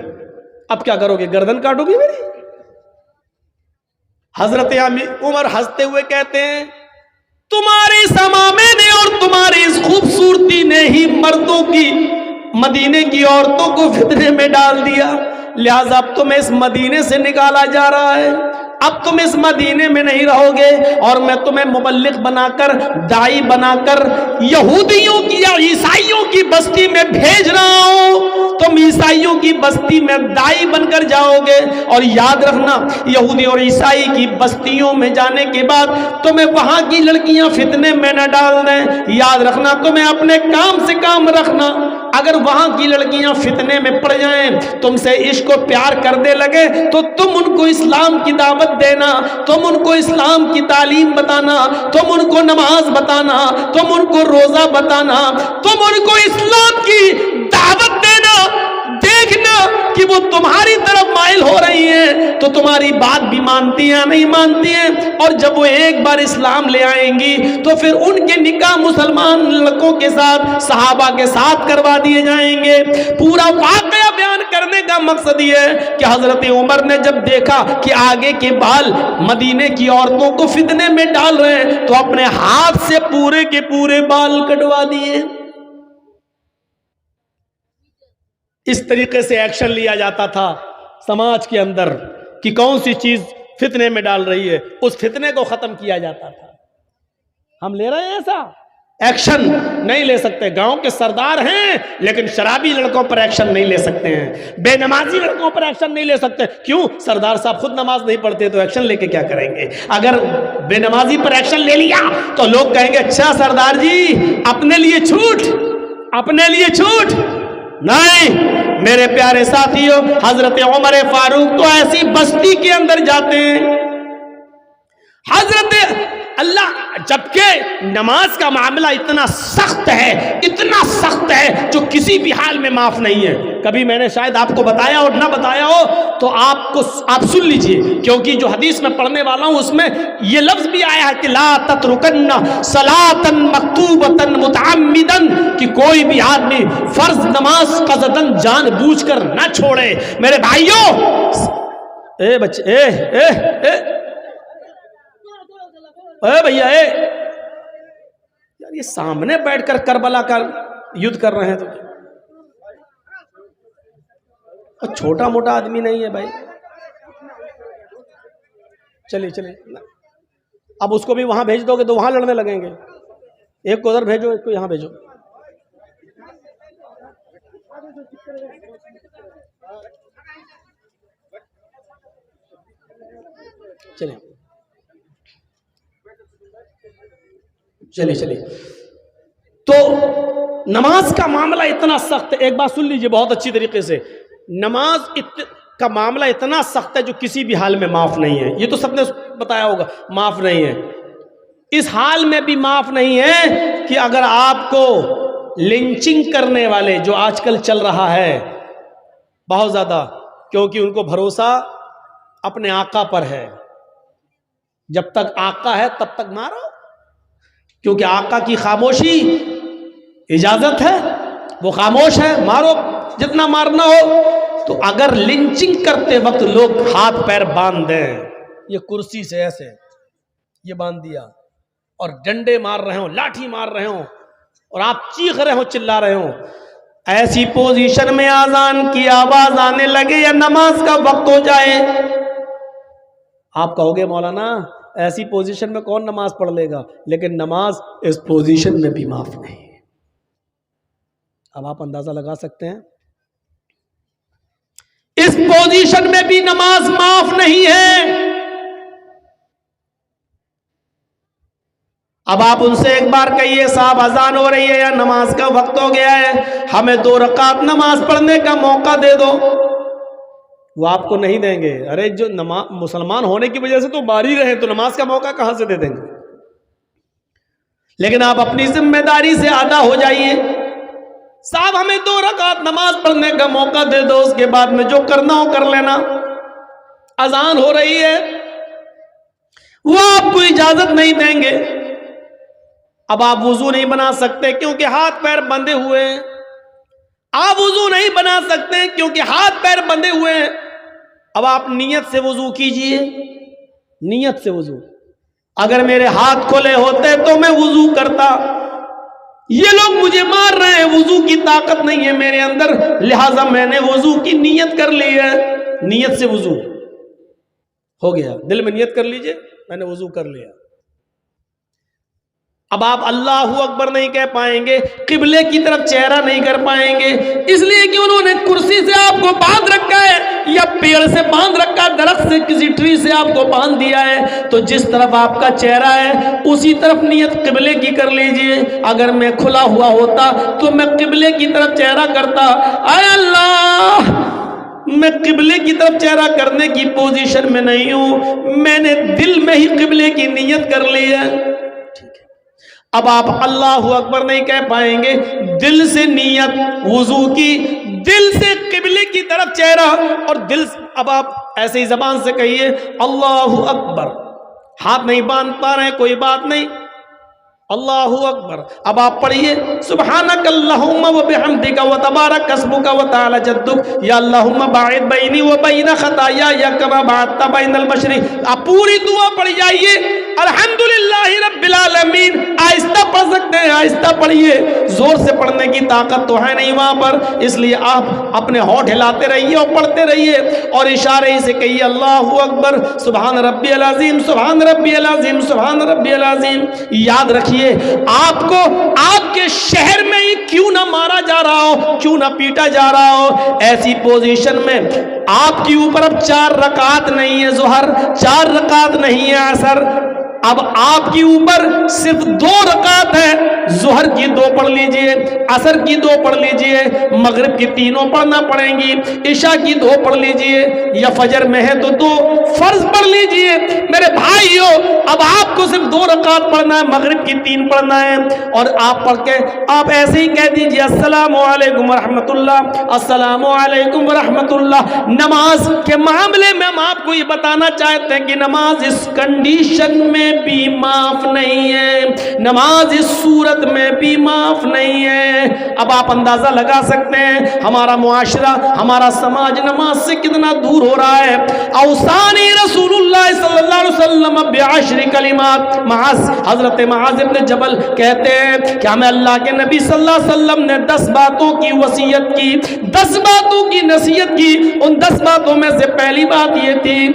اب کیا کرو گے؟ گردن کاٹو گی میری؟ حضرت عمر ہنستے ہوئے کہتے ہیں، تمہاری سمامے نے اور تمہاری اس خوبصورتی نے ہی مردوں کی، مدینے کی عورتوں کو فتنے میں ڈال دیا، لہذا اب تمہیں اس مدینے سے نکالا جا رہا ہے. اب تم اس مدینے میں نہیں رہو گے اور میں تمہیں مبلغ بنا کر، داعی بنا کر یہودیوں کی یا عیسائیوں کی بستی میں بھیج رہا ہوں. تم عیسائیوں کی بستی میں داعی بن کر جاؤ گے، اور یاد رکھنا یہودی اور عیسائی کی بستیوں میں جانے کے بعد تمہیں وہاں کی لڑکیاں فتنے میں نہ ڈال دیں. یاد رکھنا تمہیں اپنے کام سے کام رکھنا. اگر وہاں کی لڑکیاں فتنے میں پڑ جائیں، تم سے عشق و پیار کرنے لگے، تو تم ان کو اسلام کی دعوت دینا، تم ان کو اسلام کی تعلیم بتانا، تم ان کو نماز بتانا، تم ان کو روزہ بتانا، تم ان کو اسلام کی دعوت دینا. دیکھنا کہ وہ تمہاری طرف مائل ہو رہی ہیں تو تمہاری بات بھی مانتی ہیں نہیں مانتی ہیں. اور جب وہ ایک بار اسلام لے آئیں گی تو پھر ان کے نکاح مسلمان لڑکوں کے ساتھ، صحابہ کے ساتھ کروا دیے جائیں گے. پورا واقعہ بیان کرنے کا مقصد یہ ہے کہ حضرت عمر نے جب دیکھا کہ آگے کے بال مدینے کی عورتوں کو فتنے میں ڈال رہے ہیں تو اپنے ہاتھ سے پورے کے پورے بال کٹوا دیے. اس طریقے سے ایکشن لیا جاتا تھا سماج کے اندر کہ کون سی چیز فتنے میں ڈال رہی ہے، اس فتنے کو ختم کیا جاتا تھا. ہم لے رہے ہیں ایسا ایکشن؟ نہیں لے سکتے. گاؤں کے سردار ہیں لیکن شرابی لڑکوں پر ایکشن نہیں لے سکتے ہیں، بے نمازی لڑکوں پر ایکشن نہیں لے سکتے. کیوں؟ سردار صاحب خود نماز نہیں پڑھتے تو ایکشن لے کے کیا کریں گے؟ اگر بے نمازی پر ایکشن لے لیا تو لوگ کہیں گے اچھا سردار جی اپنے لیے چھوٹ، اپنے لیے چھوٹ. نہیں میرے پیارے ساتھیوں، حضرت عمر فاروق تو ایسی بستی کے اندر جاتے ہیں. حضرت اللہ، جبکہ نماز کا معاملہ اتنا سخت ہے، اتنا سخت ہے جو کسی بھی حال میں معاف نہیں ہے. کبھی میں نے شاید آپ کو بتایا اور نہ بتایا ہو تو آپ سن لیجئے، کیونکہ جو حدیث میں پڑھنے والا ہوں اس میں یہ لفظ بھی آیا ہے کہ لا تترکن صلاۃ مکتوبۃ متعمدا، کہ کوئی بھی آدمی فرض نماز قصدن جان بوجھ کر نہ چھوڑے. میرے بھائیوں، اے بچے، اے بھیا، یار یہ سامنے بیٹھ کر کربلا کا یدھ کر رہے ہیں تو چھوٹا موٹا آدمی نہیں ہے بھائی. چلیے اب اس کو بھی وہاں بھیج دو گے تو وہاں لڑنے لگیں گے. ایک کو ادھر بھیجو، ایک کو یہاں بھیجو. چلیے تو نماز کا معاملہ اتنا سخت ہے. ایک بات سن لیجئے بہت اچھی طریقے سے، نماز کا معاملہ اتنا سخت ہے جو کسی بھی حال میں معاف نہیں ہے. یہ تو سب نے بتایا ہوگا، معاف نہیں ہے. اس حال میں بھی معاف نہیں ہے کہ اگر آپ کو لنچنگ کرنے والے، جو آج کل چل رہا ہے بہت زیادہ، کیونکہ ان کو بھروسہ اپنے آقا پر ہے، جب تک آقا ہے تب تک مارو، کیونکہ آقا کی خاموشی اجازت ہے، وہ خاموش ہے، مارو جتنا مارنا ہو. تو اگر لنچنگ کرتے وقت لوگ ہاتھ پیر باندھ دیں، یہ کرسی سے ایسے یہ باندھ دیا اور ڈنڈے مار رہے ہوں، لاٹھی مار رہے ہوں اور آپ چیخ رہے ہوں، چلا رہے ہوں، ایسی پوزیشن میں اذان کی آواز آنے لگے یا نماز کا وقت ہو جائے، آپ کہو گے مولانا ایسی پوزیشن میں کون نماز پڑھ لے گا؟ لیکن نماز اس پوزیشن میں بھی معاف نہیں. اب آپ اندازہ لگا سکتے ہیں اس پوزیشن میں بھی نماز معاف نہیں ہے. اب آپ ان سے ایک بار کہیے صاحب اذان ہو رہی ہے یا نماز کا وقت ہو گیا ہے، ہمیں 2 رکعت نماز پڑھنے کا موقع دے دو. وہ آپ کو نہیں دیں گے. ارے جو مسلمان ہونے کی وجہ سے تو مار ہی رہے تو نماز کا موقع کہاں سے دے دیں گے؟ لیکن آپ اپنی ذمہ داری سے آدھا ہو جائیے. صاحب ہمیں 2 رکعت نماز پڑھنے کا موقع دے دو، اس کے بعد میں جو کرنا ہو کر لینا. اذان ہو رہی ہے، وہ آپ کو اجازت نہیں دیں گے. اب آپ وضو نہیں بنا سکتے کیونکہ ہاتھ پیر بندھے ہوئے ہیں. آپ وضو نہیں بنا سکتے کیونکہ ہاتھ پیر بندھے ہوئے ہیں. اب آپ نیت سے وضو کیجئے، نیت سے وضو. اگر میرے ہاتھ کھلے ہوتے تو میں وضو کرتا. یہ لوگ مجھے مار رہے ہیں، وضو کی طاقت نہیں ہے میرے اندر، لہٰذا میں نے وضو کی نیت کر لی ہے. نیت سے وضو ہو گیا. دل میں نیت کر لیجئے میں نے وضو کر لیا. اب آپ اللہ اکبر نہیں کہہ پائیں گے، قبلے کی طرف چہرہ نہیں کر پائیں گے، اس لیے کہ انہوں نے کرسی سے آپ کو باندھ رکھا ہے یا پیڑ سے باندھ رکھا، درخت سے کسی ٹری سے آپ کو باندھ دیا ہے. تو جس طرف آپ کا چہرہ ہے اسی طرف نیت قبلے کی کر لیجئے. اگر میں کھلا ہوا ہوتا تو میں قبلے کی طرف چہرہ کرتا. اے اللہ، میں قبلے کی طرف چہرہ کرنے کی پوزیشن میں نہیں ہوں، میں نے دل میں ہی قبلے کی نیت کر لی ہے. اب آپ اللہ اکبر نہیں کہہ پائیں گے، دل سے نیت وضو کی، دل سے قبلے کی طرف چہرہ اور دل. اب آپ ایسے ہی زبان سے کہیے اللہ اکبر. ہاتھ نہیں باندھ پا رہے ہیں، کوئی بات نہیں، اللہ اکبر. اب آپ پڑھیے سبحانک اللہم و بحمدک و تبارک اسمک و تعالی جدک یا اللہم باعد بینی و بین خطایا کما باعدت بین المشرق. آپ پوری دعا پڑھ جائیے الحمدللہ رب العالمین. آہستہ پڑھ سکتے ہیں، آہستہ پڑھیے، زور سے پڑھنے کی طاقت تو ہے نہیں وہاں پر، اس لیے آپ اپنے ہونٹ ہلاتے رہیے اور پڑھتے رہیے اور اشارے ہی سے کہیے اللہ اکبر، سبحان ربی العظیم، سبحان ربی العظیم، سبحان ربی العظیم. یاد رکھیے آپ کو آپ کے شہر میں ہی کیوں نہ مارا جا رہا ہو، کیوں نہ پیٹا جا رہا ہو، ایسی پوزیشن میں آپ کی اوپر اب 4 رکعت نہیں ہے ظہر، 4 رکعت نہیں ہے عصر، اب آپ کی اوپر صرف 2 رکعت ہے. ظہر کی 2 پڑھ لیجئے، عصر کی 2 پڑھ لیجئے، مغرب کی 3 پڑھنا پڑیں گی، عشاء کی 2 پڑھ لیجئے، یا فجر میں ہے تو 2 فرض پڑھ لیجئے. میرے بھائیو اب آپ کو صرف 2 رکعت پڑھنا ہے، مغرب کی 3 پڑھنا ہے، اور آپ پڑھ کے آپ ایسے ہی کہہ دیجئے السلام علیکم ورحمۃ اللہ، السلام علیکم ورحمۃ اللہ. نماز کے معاملے میں ہم آپ کو یہ بتانا چاہتے ہیں کہ نماز اس کنڈیشن میں بھی معاف نہیں ہے، نماز اس صورت میں بھی معاف نہیں ہے. اب آپ اندازہ لگا سکتے ہیں ہمارا معاشرہ، ہمارا سماج نماز سے کتنا دور ہو رہا ہے. اوصانی رسول اللہ صلی اللہ علیہ وسلم بعشر کلمات. حضرت معاذ ابن جبل کہتے ہیں کہ ہمیں اللہ کے نبی صلی اللہ علیہ وسلم نے 10 باتوں کی وصیت کی، 10 باتوں کی نصیحت کی. ان 10 باتوں میں سے پہلی بات یہ تھی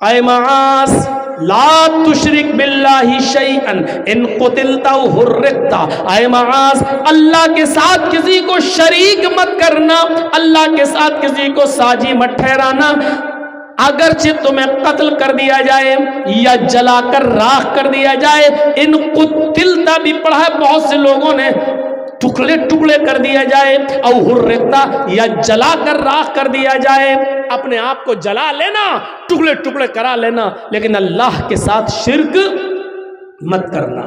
اے معاذ لا تشرک باللہ شیئا ان قتلت او حرقت. اے معاذ اللہ کے ساتھ کسی کو شریک مت کرنا، اللہ کے ساتھ کسی کو ساجی مت ٹھہرانا. اگرچہ تمہیں قتل کر دیا جائے یا جلا کر راکھ کر دیا جائے، ان قتلت بھی پڑھا ہے بہت سے لوگوں نے، ٹکڑے ٹکڑے کر دیا جائے، او حرقتا یا جلا کر راکھ کر دیا جائے. اپنے آپ کو جلا لینا، ٹکڑے ٹکڑے کرا لینا، لیکن اللہ کے ساتھ شرک مت کرنا.